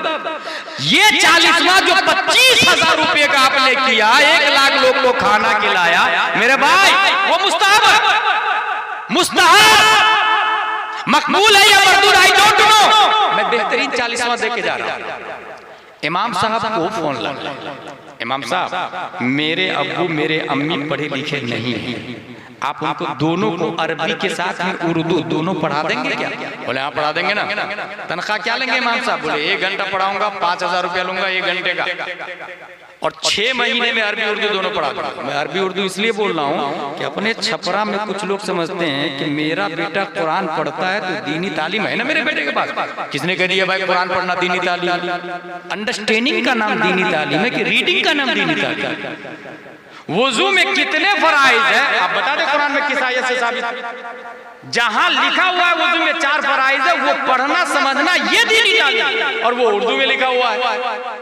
ये 40वां जो 25,000 रुपए का आपने किया, 1 लाख लोग को खाना खिलाया मेरे भाई, वो मुस्तहब है, मुस्तहब। मकबूल है या मरदूद आई डोंट नो। मैं बेहतरीन 40वां दे के जा रहा हूं। इमाम साहब को फोन लगा, इमाम साहब मेरे अब्बू मेरे अम्मी पढ़े लिखे नहीं हैं, आप उनको दोनों को अरबी के साथ में उर्दू दोनों पढ़ा देंगे क्या? बोले हाँ पढ़ा देंगे ना। तनख्वाह क्या लेंगे इमाम साहब? बोले 1 घंटा पढ़ाऊंगा 5,000 रुपया लूंगा 1 घंटे का, और 6 महीने में अरबी उर्दू दोनों पढ़ा दूंगा। मैं अरबी उर्दू इसलिए बोल रहा हूँ कि अपने छपरा में कुछ लोग समझते हैं कि मेरा बेटा कुरान पढ़ता है तो दीनी तालीम है ना मेरे बेटे के पास। किसने कह दिया भाई कुरान पढ़ना दीनी तालीम? अंडरस्टैंडिंग का नाम दीनी तालीम है कि रीडिंग का नाम दीनी तालीम? वुजू में कितने फराइज है आप बता दें कुरान में किस आयत से साबित? जहां लिखा हुआ है वुजू में 4 फराइज है, वो पढ़ना समझना ये दीनी तालीम, और वो उर्दू में लिखा हुआ है।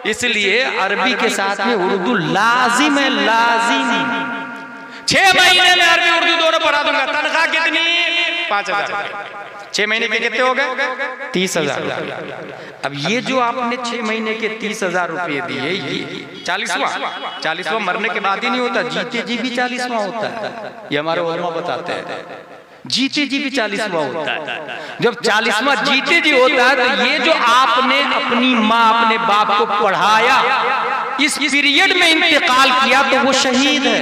इसलिए अरबी के साथ में उर्दू लाजिम है, लाजिम। 6 महीने में अरबी उर्दू दोनों पढ़ा दूंगा। तनख्वाह कितनी? 5,000। 6 महीने के कितने हो गए? 30,000। अब ये जो आपने 6 महीने के 30,000 रुपये दिए, ये 40वां मरने के बाद ही नहीं होता, जीते जी भी 40वां होता है। ये हमारे उलमा बताते हैं, जीते जी भी 40वां होता है। जब 40वां जीते जी होता है तो ये जो आपने अपनी माँ अपने बाप को पढ़ाया, इस पीरियड में इंतकाल किया तो वो शहीद है,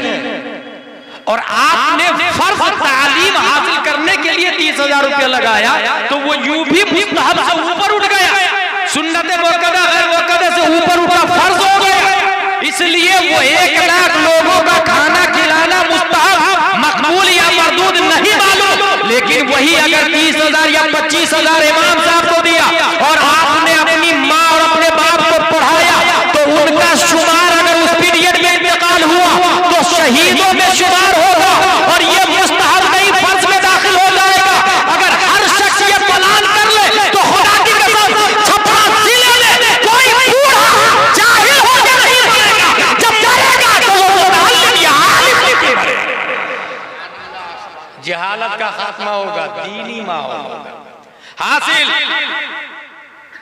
और आपने फर्ज तालीम हासिल करने के लिए 30,000 रुपया लगाया तो वो यूं भी मुस्तहब से ऊपर उठ गया, सुन्नत मुअक्कदा गैर मुअक्कदा से ऊपर उठा फर्ज हो गया। इसलिए वो 1 लाख लोगों का खाना खिलाना मुस्तहब, मकबूल या मरदूद नहीं मालूम, लेकिन वही अगर 30,000 या 25,000 इमाम साहब को दिया और आपने अपनी माँ और अपने बाप को पढ़ाया तो उनका शुमार अगर उस पीरियड में इंतकाल हुआ तो शहीदों में शुमार होगा, और ये मुस्तहब नहीं फर्ज में दाखिल हो जाएगा। अगर हर शख्स ये प्लान कर ले तो खुदा की कसम छपरा जिले में कोई बूढ़ा जाहिल होकर नहीं मरेगा, जब मरेगा तो वो आलिम मरेगा। जहालत का खात्मा होगा, दीनी माहौल होगा हासिल,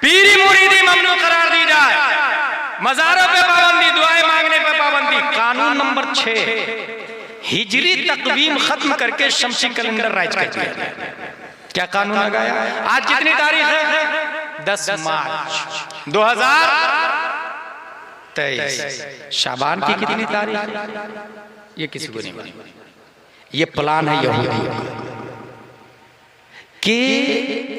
पीरी मुरीदी ममनू करार दी जाए, मज़ारों पे पाबंदी, दुआएं मांगने पे पाबंदी। कानून नंबर 6, हिजरी तकवीम खत्म करके शमसी कैलेंडर राइज कर दिया। क्या कानून लगाया? आज कितनी तारीख है? 10 मार्च 2023। शाबान की कितनी तारीख? ये किसी को नहीं मालूम। ये प्लान है यहूदियों का कि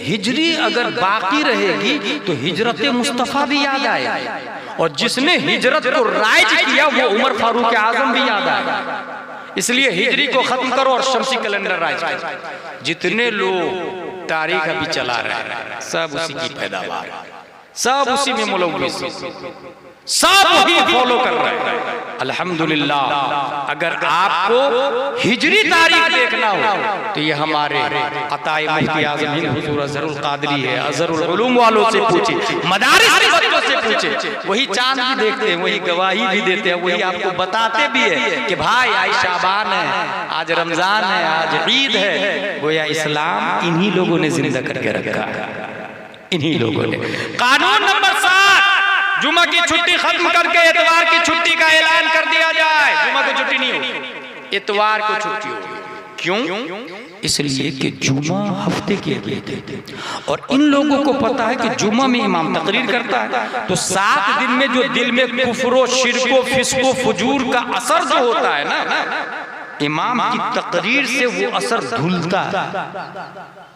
हिजरी अगर बाकी रहेगी तो हिजरत मुस्तफ़ा भी याद आए, और जिसने हिजरत को राइज किया वो उमर फारूक आजम भी याद आए। इसलिए हिजरी को खत्म करो और शमसी कैलेंडर राइज करो। जितने लोग तारीख अभी चला रहे हैं सब उसी की पैदावार, सब उसी में मुलव्विस, सब वही फॉलो कर रहे हैं। अल्हम्दुलिल्लाह, अगर आपको हिजरी तारीख देखना हो तो ये हमारे अताए मुफ्ती आज़म हिंद हुज़ूर अज़हरुल क़ादरी है, अज़हरुल उलूम वालों से पूछे, मदारिस के बच्चों से पूछे, वही चांद भी देखते हैं, वही गवाही भी देते हैं, वही आपको बताते भी है कि भाई आज शाबान है, आज रमजान है, आज ईद है। गोया इस्लाम इन्हीं लोगों ने जिंदा करके रखा है, इन्हीं लोगों ने। कानून नंबर 7, जुमा की छुट्टी खत्म करके इतवार की छुट्टी का ऐलान कर दिया जाए। जुमा की छुट्टी नहीं होगी, इतवार को छुट्टी होगी। क्यों? इसलिए कि जुमा हफ्ते के लिए थे, और इन लोगों को पता है कि जुमा में इमाम तकरीर करता है तो 7 दिन में जो दिल में कुफ्र, शिर्क, फिस्को, फुजूर का असर जो होता है ना, इमाम की तकरीर से वो असर धुलता है।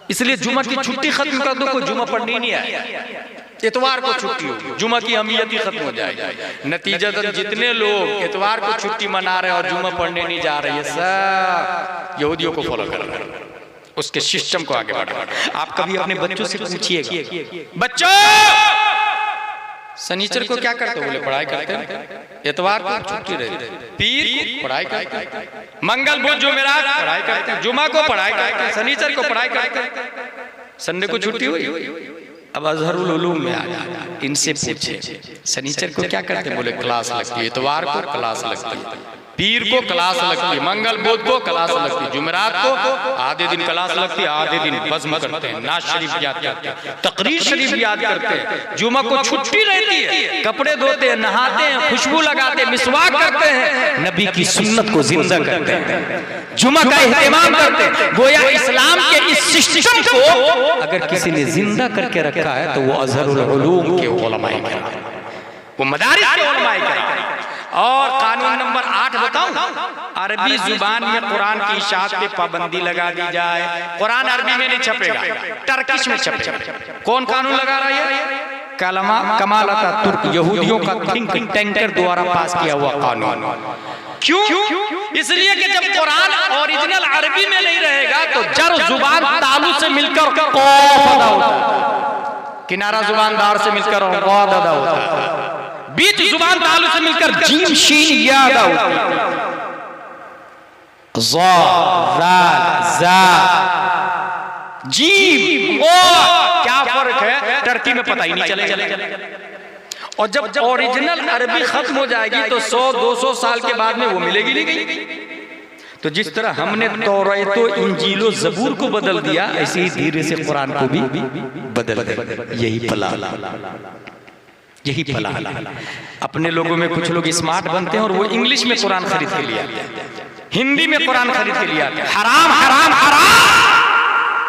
इसलिए जुमा की छुट्टी खत्म कर दो, कोई जुमा पढ़नी नहीं है, इतवार को छुट्टी होगी, जुमा की अहमियत ही खत्म हो जाएगी। नतीजतन जितने लोग इतवार को छुट्टी मना रहे हैं और जुमा पढ़ने नहीं जा रहे हैं, सब यहूदियों को फॉलो कर रहे हैं, उसके सिस्टम को आगे बढ़ा। आप कभी अपने बच्चों से पूछिएगा, बच्चों शनिचर को क्या करते हो? बोले पढ़ाई करते हैं, इतवार को छुट्टी रहती है, पीर को पढ़ाई करते हैं, मंगल बुध जुमेरात पढ़ाई करते हैं, जुमा को पढ़ाई करते हैं, शनिचर को पढ़ाई करते हैं, संडे को छुट्टी हुई। अब अजहरुल उलूम में आ जाए, इनसे पूछे शनिचर को क्या करते, बोले क्लास लगती है, इतवार को क्लास लगती है, पीर को क्लास लगती है, मंगल बुध को क्लास लगती है, जुमेरात को आधे दिन क्लास लगती है, आधे दिन बज़्म करते हैं, नाज शरीफ याद करते हैं, तकरीर शरीफ याद करते हैं, जुमा को छुट्टी रहती है, कपड़े धोते हैं, नहाते हैं, खुशबू लगाते हैं, मिसवाक करते हैं, नबी की सुन्नत को जिंदा करते हैं, जुमा का एहतमाम करते हैं। गोया इस्लाम के इस सिस्टम को अगर किसी ने जिंदा करके रखा है तो वो अज़हरुल उलूम के उलमाए किराम, वो मदारिस के उलमाए किराम। और कानून नंबर 8 बताऊं, अरबी जुबान में कुरान की इशाअत पे पाबंदी लगा दी जाए। कुरान अरबी में नहीं छपेगा, टर्किश में छपेगा। कौन कानून लगा रहा है? कमाल अतातुर्क, यहूदियों का थिंक टैंकर द्वारा पास किया हुआ कानून। क्यों? इसलिए कि जब कुरान ओरिजिनल अरबी में नहीं रहेगा तो जर जुबान तालु से मिलकर कौफ अदा होता है, किनारा जुबान दार से मिलकर गौद अदा होता है, बीच जुबान तालु से मिलकर जीम शीन या अदा होता है, ज़ा ज़ा ज़ा जीम वो क्या फर्क है टर्की में पता ही नहीं चलेगा। और जब ओरिजिनल अरबी खत्म हो जाएगी तो 100-200 साल के बाद में वो मिलेगी नहीं। तो जिस तरह हमने तौरात, इंजील, ज़बूर को बदल दिया, ऐसे ही धीरे से कुरान को भी बदल दे। यही फला अपने लोगों में कुछ लोग स्मार्ट बनते हैं और वो इंग्लिश में कुरान खरीद के लिए आते हैं, हिंदी में कुरान खरीद के लिए आते हैं। हराम हराम हराम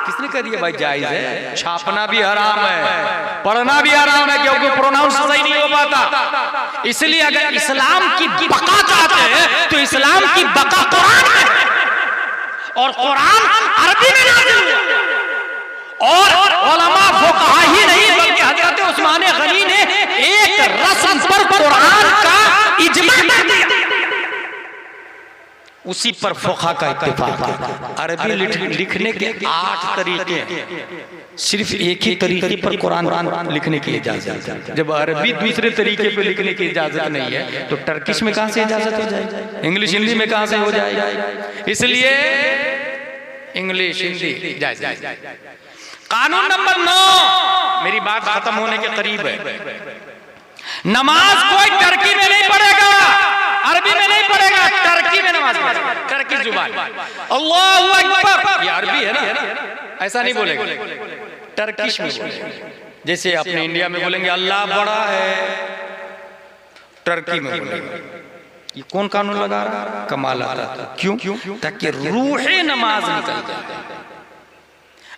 किसने कह दिया भाई? जायज है, छापना भी हराम है, पढ़ना भी हराम है, क्योंकि प्रोनाउंस सही नहीं हो पाता। इसलिए अगर इस्लाम की बका चाहते हैं तो इस्लाम की बका कुरान में है, और कुरान अरबी में नाज़िल हुआ। और उलमा फुक़हा ही नहीं बल्कि हज़रत उस्मान गनी ने एक रस्म पर कुरान का इज्मा कर दिया, उसी पर फुक़हा का इत्तिफ़ाक़ है। अरबी लिखने के 8 तरीके हैं, सिर्फ एक ही तरीके पर कुरान लिखने की इजाजत है। जब अरबी दूसरे तरीके पे लिखने की इजाजत नहीं है तो टर्किश में कहां से इजाजत हो जाएगी? इंग्लिश हिंदी में कहां से हो जाएगी? इसलिए इंग्लिश हिंदी जायज। कानून नंबर 9, मेरी बात खत्म होने के करीब है। नमाज कोई टर्की में नहीं पढ़ेगा, अरबी में नहीं पढ़ेगा, टर्की में नमाज पढ़ेगा, टर्की जुबान। अल्लाहु अकबर ये अरबी है ना, ऐसा नहीं बोलेगा, टर्किश में बोलेगा। जैसे अपने इंडिया में बोलेंगे अल्लाह बड़ा है, टर्की में बोलेंगे। ये कौन कानून लगा रहा है? कमाल आ रहा था। क्यों? ताकि रूहे नमाज निकल जाए।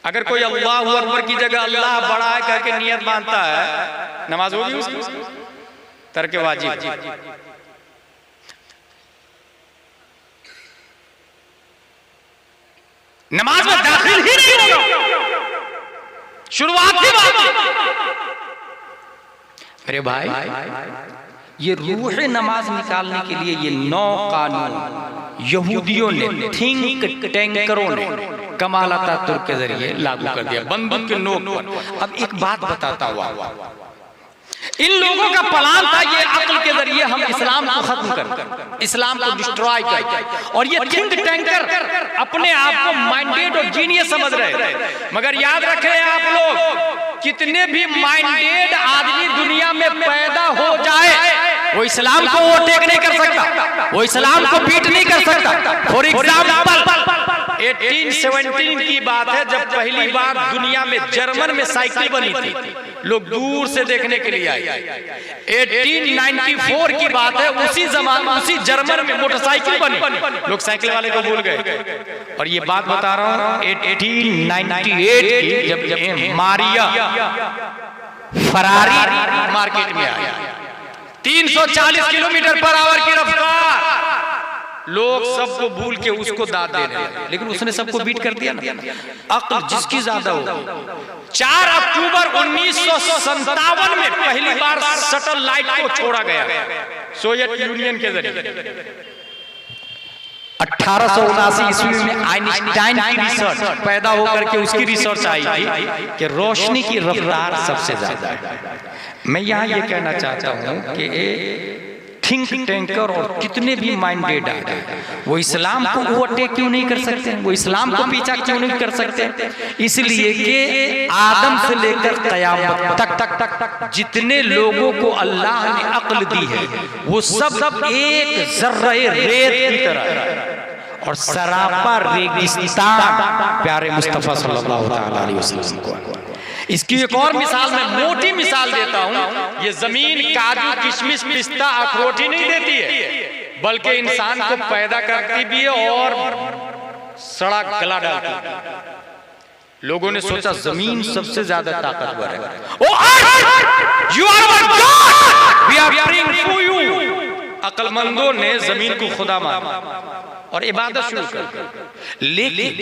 अगर कोई अल्लाहु अकबर की जगह अल्लाह बड़ा है कह के नियत मानता है, नमाज होगी उसकी? तर्क वाजिब। नमाज में दाखिल ही नहीं होगा, शुरुआती बात। मेरे भाई, ये रूह नमाज निकालने के लिए ये 9 कानून यहूदियों ने, थिंक टैंकरों ने कमाल अतातुर्क के जरिए लागू कर दिया, बंदूक के नोक पर। अब एक बात बताता हुआ, इन लोगों का प्लान था ये अक्ल के जरिए हम इस्लाम को खत्म कर, इस्लाम को डिस्ट्रॉय कर। और ये थिंक टैंकर अपने आप को माइंडेड और जीनियस समझ रहे। मगर याद रखें आप लोग, कितने भी माइंडेड आदमी दुनिया में पैदा हो जाए, वो इस्लाम को ओवरटेक नहीं कर सकता, वो इस्लाम को बीट नहीं कर सकता। फॉर एग्जाम्पल 1817 की बात है, जब पहली बार दुनिया में जर्मन में साइकिल बनी थी, लोग दूर से देखने के लिए आए। 1894 की बात है, उसी जमाने उसी जर्मन में मोटरसाइकिल बनी, लोग साइकिल वाले को भूल गए। और ये बात बता रहा हूँ 1898 की, जब मारिया फरारी मार्केट में आया, 340 किलोमीटर पर आवर की रफ्तार, लोग सबको भूल के उसको दाद दे रहे हैं, लेकिन उसने सबको बीट कर दिया ना। अक्ल जिसकी ज्यादा हो। 4 अक्टूबर 1957 में पहली बार सैटेलाइट को छोड़ा गया सोवियत यूनियन के जरिए। 1879 ईस्वी में आइंस्टाइन की रिसर्च पैदा होकर के उसकी रिसर्च आई थी कि रोशनी की रफ्तार सबसे ज्यादा है। मैं यहाँ ये कहना चाहता हूँ कि थिंक टैंकर और कितने भी माइंडेड आ गए, वो इस्लाम को ओवरटेक क्यों नहीं कर सकते? वो इस्लाम को पीछा क्यों नहीं कर सकते? इसलिए कि आदम से लेकर क़यामत तक जितने लोगों को अल्लाह ने अक्ल दी है वो सब एक ज़र्रे रेत की तरह है और सरापा रेगिस्तान प्यारे मुस्तफ़ा सल्लल्लाहु अलैहि वसल्लम को। इसकी एक और मिसाल, मैं मोटी मिसाल देता हूँ। ये जमीन काजू किशमिश पिस्ता अखरोट ही नहीं देती है, बल्कि इंसान को पैदा करती भी है और सड़ा गला डालती है। लोगों ने सोचा जमीन सबसे ज्यादा ताकतवर है। You are our God, we are praying for you. अक्लमंदों ने जमीन को खुदा माना और इबादत शुरू कर दी। लेकिन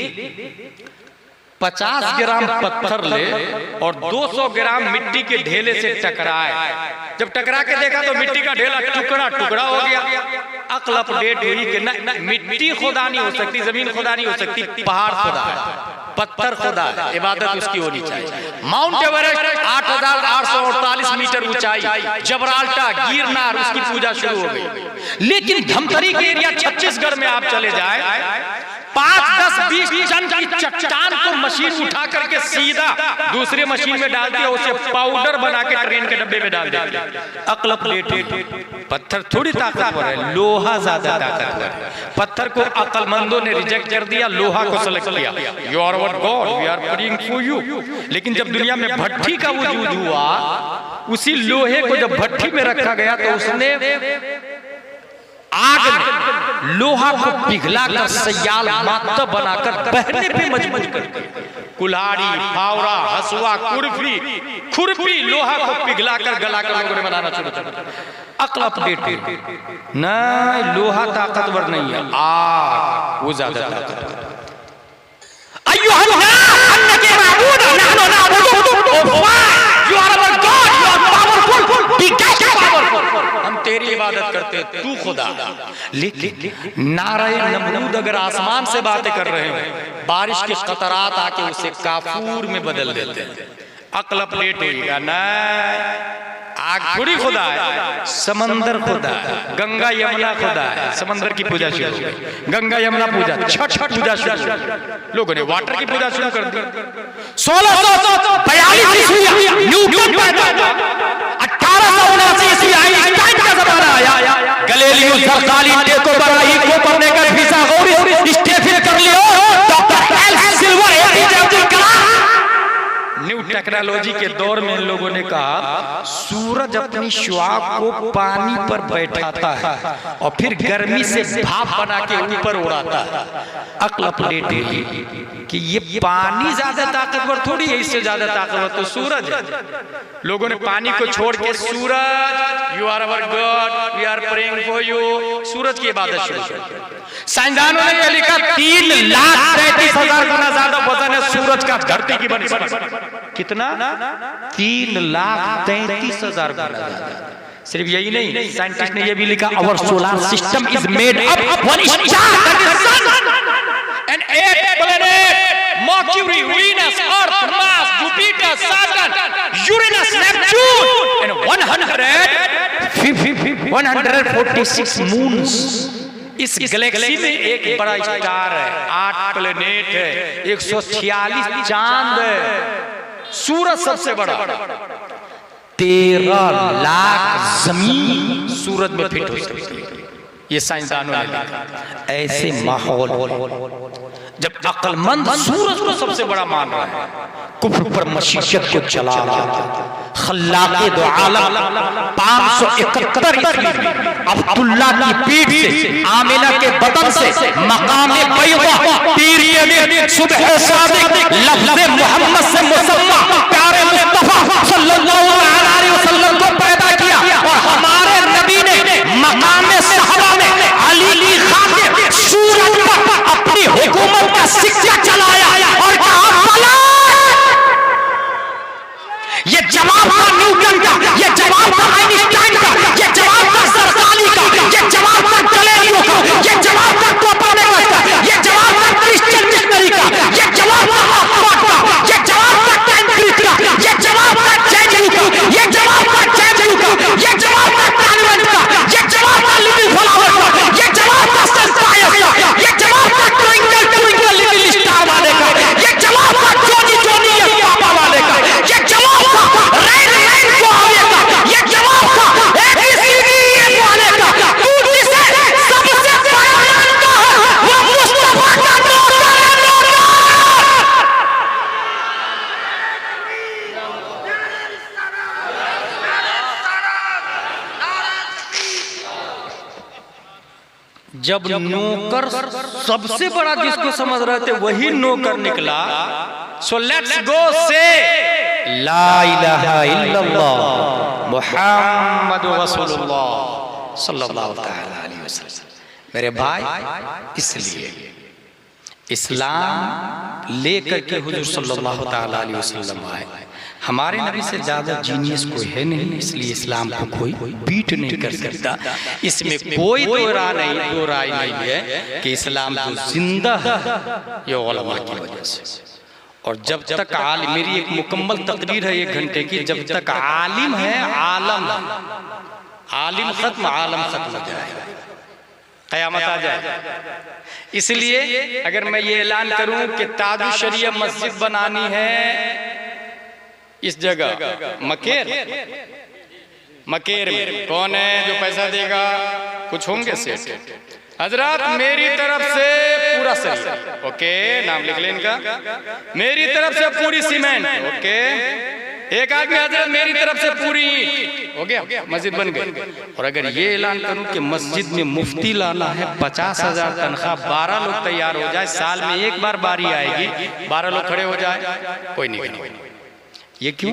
50 ग्राम पत्थर ले और 200 ग्राम मिट्टी के ढेले से टकराए। जब टकरा के देखा तो मिट्टी का ढेला टुकड़ा टुकड़ा हो गया। अक्ल अपडेट हुई कि न, मिट्टी खुदा नहीं हो सकती, जमीन खुदा नहीं हो सकती, पहाड़ खुदा है, पत्थर खुदा है, इबादत उसकी होनी चाहिए। माउंट एवरेस्ट 8,848 मीटर ऊंचाई, जबराल्टा, गिरनार, उसकी पूजा शुरू हो गई। लेकिन धमतरी के एरिया छत्तीसगढ़ में आप चले जाए, 5, 10, 20 टन की चट्टान को मशीन उठा करके सीधा दूसरे मशीन में डाल दिया, उसे पाउडर बना के ट्रेन के डब्बे में डाल दिया। अक्ल प्लेटेड। पत्थर थोड़ी ताकतवर है, लोहा ज्यादा ताकतवर है। पत्थर को अक्लमंदों ने रिजेक्ट कर दिया, लोहा को सेलेक्ट किया। You are our God, we are praying for you. लेकिन जब दुनिया में भट्ठी का वजूद हुआ, उसी लोहे को जब भट्ठी में रखा गया तो उसने आग में लोहा को पिघलाकर सयाल माता बनाकर बहने पे मजबूर कर दिया। कुल्हाड़ी, फावड़ा, हसुआ, खुरपी लोहा को पिघलाकर गलाकर लोगों ने बनाना शुरू कर दिया। अक्ल अपडेट नहीं, लोहा ताकतवर नहीं है, आग वो ज्यादा ताकतवर। हम तेरी इबादत करते हैं, तू खुदा। लेकिन नाराए नमरूद अगर आसमान से बातें कर रहे हो, बारिश के कतरात आके उसे काफूर में बदल देते हैं। अक्ल प्लेट होगा ना, आग थोड़ी खुदा है, समंदर खुदा है, गंगा यमुना खुदा है। समंदर की पूजा शुरू हो गई, गंगा यमुना पूजा, छठ पूजा शुरू, लोगों ने वाटर की पूजा शुरू कर दी। 1642 ईस्वी न्यूटन पैदा हुआ, 1879 ईस्वी आइंस्टाइन का जमाना आया, गैलीलियो जरदारी टेको Barahi Copernicus Pythagoras Stephen Galileo, doctor L Silver, APJ Abdul Kalam. New technology के दौर में इन लोगों ने कहा सूरज अपनी शुआ को पानी पर बैठाता है और फिर गर्मी से भाप बना के ऊपर उड़ाता है। अक्ल अपडेट कि ये पानी ज्यादा ताकतवर थोड़ी है, इससे ज्यादा ताकतवर तो सूरज है। लोगों ने पानी को छोड़ के सूरज, you are our God, we are praying for you, सूरज की इबादत शुरू कर। साइंसदानों ने यह लिखा 3,33,000 गुना ज्यादा वजन है सूरज का धरती की बनिस्बत। कितना? 3,33,000 गुना ज्यादा। सिर्फ यही नहीं, साइंटिस्ट ने यह भी लिखा our solar system is made up one star that is sun and 8 planet Mercury, Venus, Earth, Mars, Jupiter, Saturn, Uranus, Neptune and 146 moons. इस गैलेक्सी में एक बड़ा स्टार है, 8 प्लैनेट है, 146 चांद है, सूरज सबसे बड़ा, 13 लाख जमीन सूरज में फिट हो सकती है। ये साइंसदानों ने लिखा। ऐसे माहौल जब अक्लमंद सूरज को सबसे बड़ा मान रहा है, कुफ्र पर मशीशत को चला रहा है, खल्लाक़े दो आलम 571 ईस्वी अब्दुल्ला की पीठ से, आमिना के बदन से, मकामे बैदा पीर के सुबह सादिक लफ्ज़े मोहम्मद से मुसम्मा प्यारे मुस्तफा सल्लल्लाहु अलैहि वसल्लम को पैदा किया और हमारे नबी ने मकामे सहबा में अली की खातिर सूरज पर अपनी हुकूमत का सिक्का चलाया और कहा भला। ये जवाब था न्यूटन का, ये जवाब था आइंस्टाइन का, ये जवाब था सरदारी का, ये जवाब था गैलीलियो का, ये जवाब था कोपरनिकस का, ये जवाब था क्रिश्चियन मिशनरी का, ये जवाब था अखबार का, ये जवाब था टैंक्रिक का, ये जवाब था जेजू का, ये जवाब था जब नौकर सबसे बड़ा जिसको समझ रहे थे वही नौकर निकला, सो लेट्स गो से ला इलाहा इल्लल्लाह मुहम्मदुर रसूलुल्लाह सल्लल्लाहु तआला अलैहि वसल्लम। मेरे भाई, इसलिए इस्लाम लेकर के हुजूर सल्लल्लाहु तआला अलैहि वसल्लम आए। हमारे नबी से ज्यादा जीनियस कोई है नहीं, इसलिए इस्लाम को कोई बीट नहीं कर सकता। इसमें कोई दो राय नहीं है कि इस्लाम तो जिंदा है, ये उलमा की वजह से। और जब तक आलिम, मेरी एक मुकम्मल तकरीर है 1 घंटे की, जब तक आलिम है आलम, आलिम खत्म आलम खत्म हो जाएगा, क़यामत आ जाए। इसलिए अगर मैं ये ऐलान करूं कि ताजुश शरीया मस्जिद बनानी है इस जगह मकेर में, कौन है जो पैसा देगा? कुछ होंगे सेठ हजरत, मेरी तरफ से पूरा सरिया, ओके, नाम लिख लें इनका, मेरी तरफ से पूरी सीमेंट, ओके, एक आदमी हजरत मेरी तरफ से पूरी ईंट, हो गया, मस्जिद बन गई। और अगर ये ऐलान करूं कि मस्जिद में मुफ्ती लाना है, 50,000 तनख्वाह, 12 लोग तैयार हो जाए, साल में एक बार बारी आएगी, 12 लोग खड़े हो जाए, कोई नहीं। ये क्यों?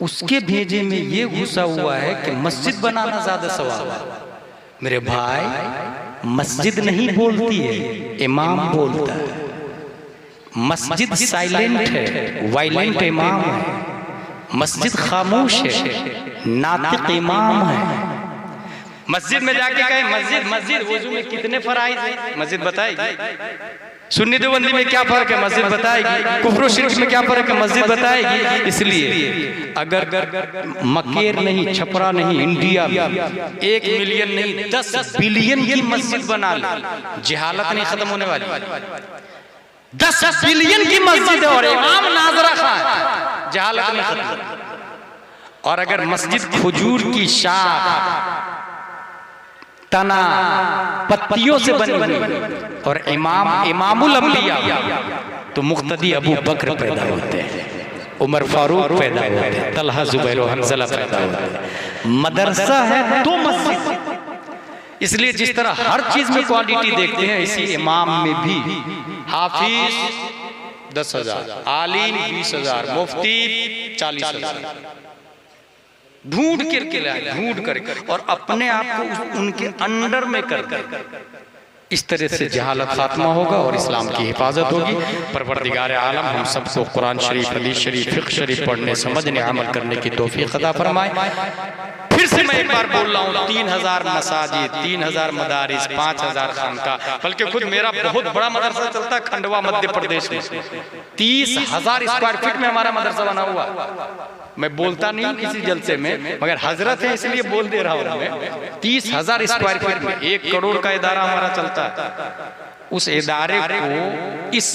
उसके भेजे में ये घुसा हुआ है कि मस्जिद बनाना ज्यादा सवाब है। मेरे भाई, मस्जिद नहीं बोलती है, इमाम बोलता है। मस्जिद साइलेंट है, वायलेंट इमाम है। मस्जिद खामोश है, नातिक इमाम है। मस्जिद में जाके कहे मस्जिद वुजू में कितने फराइज हैं, मस्जिद बताएगी। सुन्नी देवबंदी में क्या फर्क है, मस्जिद बताएगी। कुफ्र शिर्क में क्या फर्क है, मस्जिद बताएगी। इसलिए अगर मकेर नहीं, छपरा नहीं, इंडिया में 1 मिलियन नहीं 10 बिलियन की मस्जिद बना ले, जहालत नहीं खत्म होने वाली। 10 बिलियन की मस्जिद है और इमाम नाजरा खां, जहालत नहीं खत्म। और अगर मस्जिद खजूर की शाख, तना, पत्तियों से बनी हुई और इमामुल अंबिया, तो मुक्तदी अबू बकर पैदा होते हैं, उमर फारूक पैदा होते हैं, तलहा जुबैर और हंज़ला पैदा होते हैं। मदरसा है तो मस्जिद। इसलिए जिस तरह हर चीज में क्वालिटी देखते हैं, इसी इमाम में भी हाफिज 10,000, आलिम 20,000, मुफ्ती 40,000 ढूंढ करके लाए, ढूंढ कर और अपने आप को उनके अंडर में कर। इस तरह से जहालत खात्मा होगा और इस्लाम की हिफाजत होगी। परवरदिगार आलम हम सबको कुरान शरीफ, हदीस शरीफ, फिक़्ह शरीफ पढ़ने, समझने, अमल करने की तौफीक अता फरमाए। फिर से मैं एक बार बोल रहा हूँ, 3,000 मसाजिद, 3,000 मदारिस, 5,000 खानका, बल्कि खुद मेरा बहुत बड़ा मदरसा चलता है खंडवा मध्य प्रदेश में, 30,000 स्क्वायर फीट में हमारा मदरसा बना हुआ। मैं बोलता नहीं हूँ किसी जलसे में, मगर हजरत है इसलिए बोल दे रहा हूँ मैं। 30,000 स्क्वायर फीट में 1 करोड़ का इदारा हमारा चलता है। उस इदारे को इस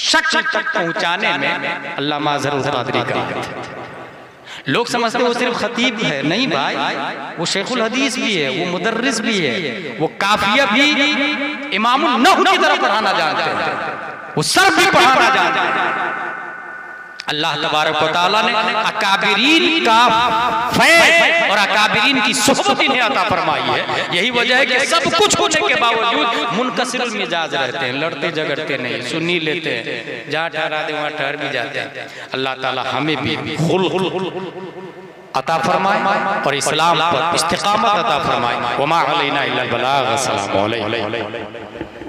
शक्ल तक पहुंचाने में अल्लामा ज़रूर क़ादरी का, लोग समझते हैं वो सिर्फ खतीब है, नहीं भाई, वो शेखुल हदीस भी है, वो मुदर्रिस भी है, वो काफिया भी इमामुन नहव की तरह पढ़ाना जानते हैं, वो सर्फ भी पढ़ाना जानते हैं। अल्लाह तबारक व तआला ने अकाबिरीन का फैज़ और अकाबिरीन की सोहबत इन्हें अता फरमाई है। यही वजह है कि सब कुछ होने के बावजूद मुनकसिरुल मिजाज रहते हैं, लड़ते झगड़ते नहीं, सुन्नी लेते हैं, जहाँ ठहरा दे वहाँ ठहर भी जाते हैं। अल्लाह ताला हमें भी खुल्क अता फरमाए और इस्लाम पर इस्तिकामत अता फरमाए। वमा अलैना इल्लल बलाग। अस्सलामु अलैकुम।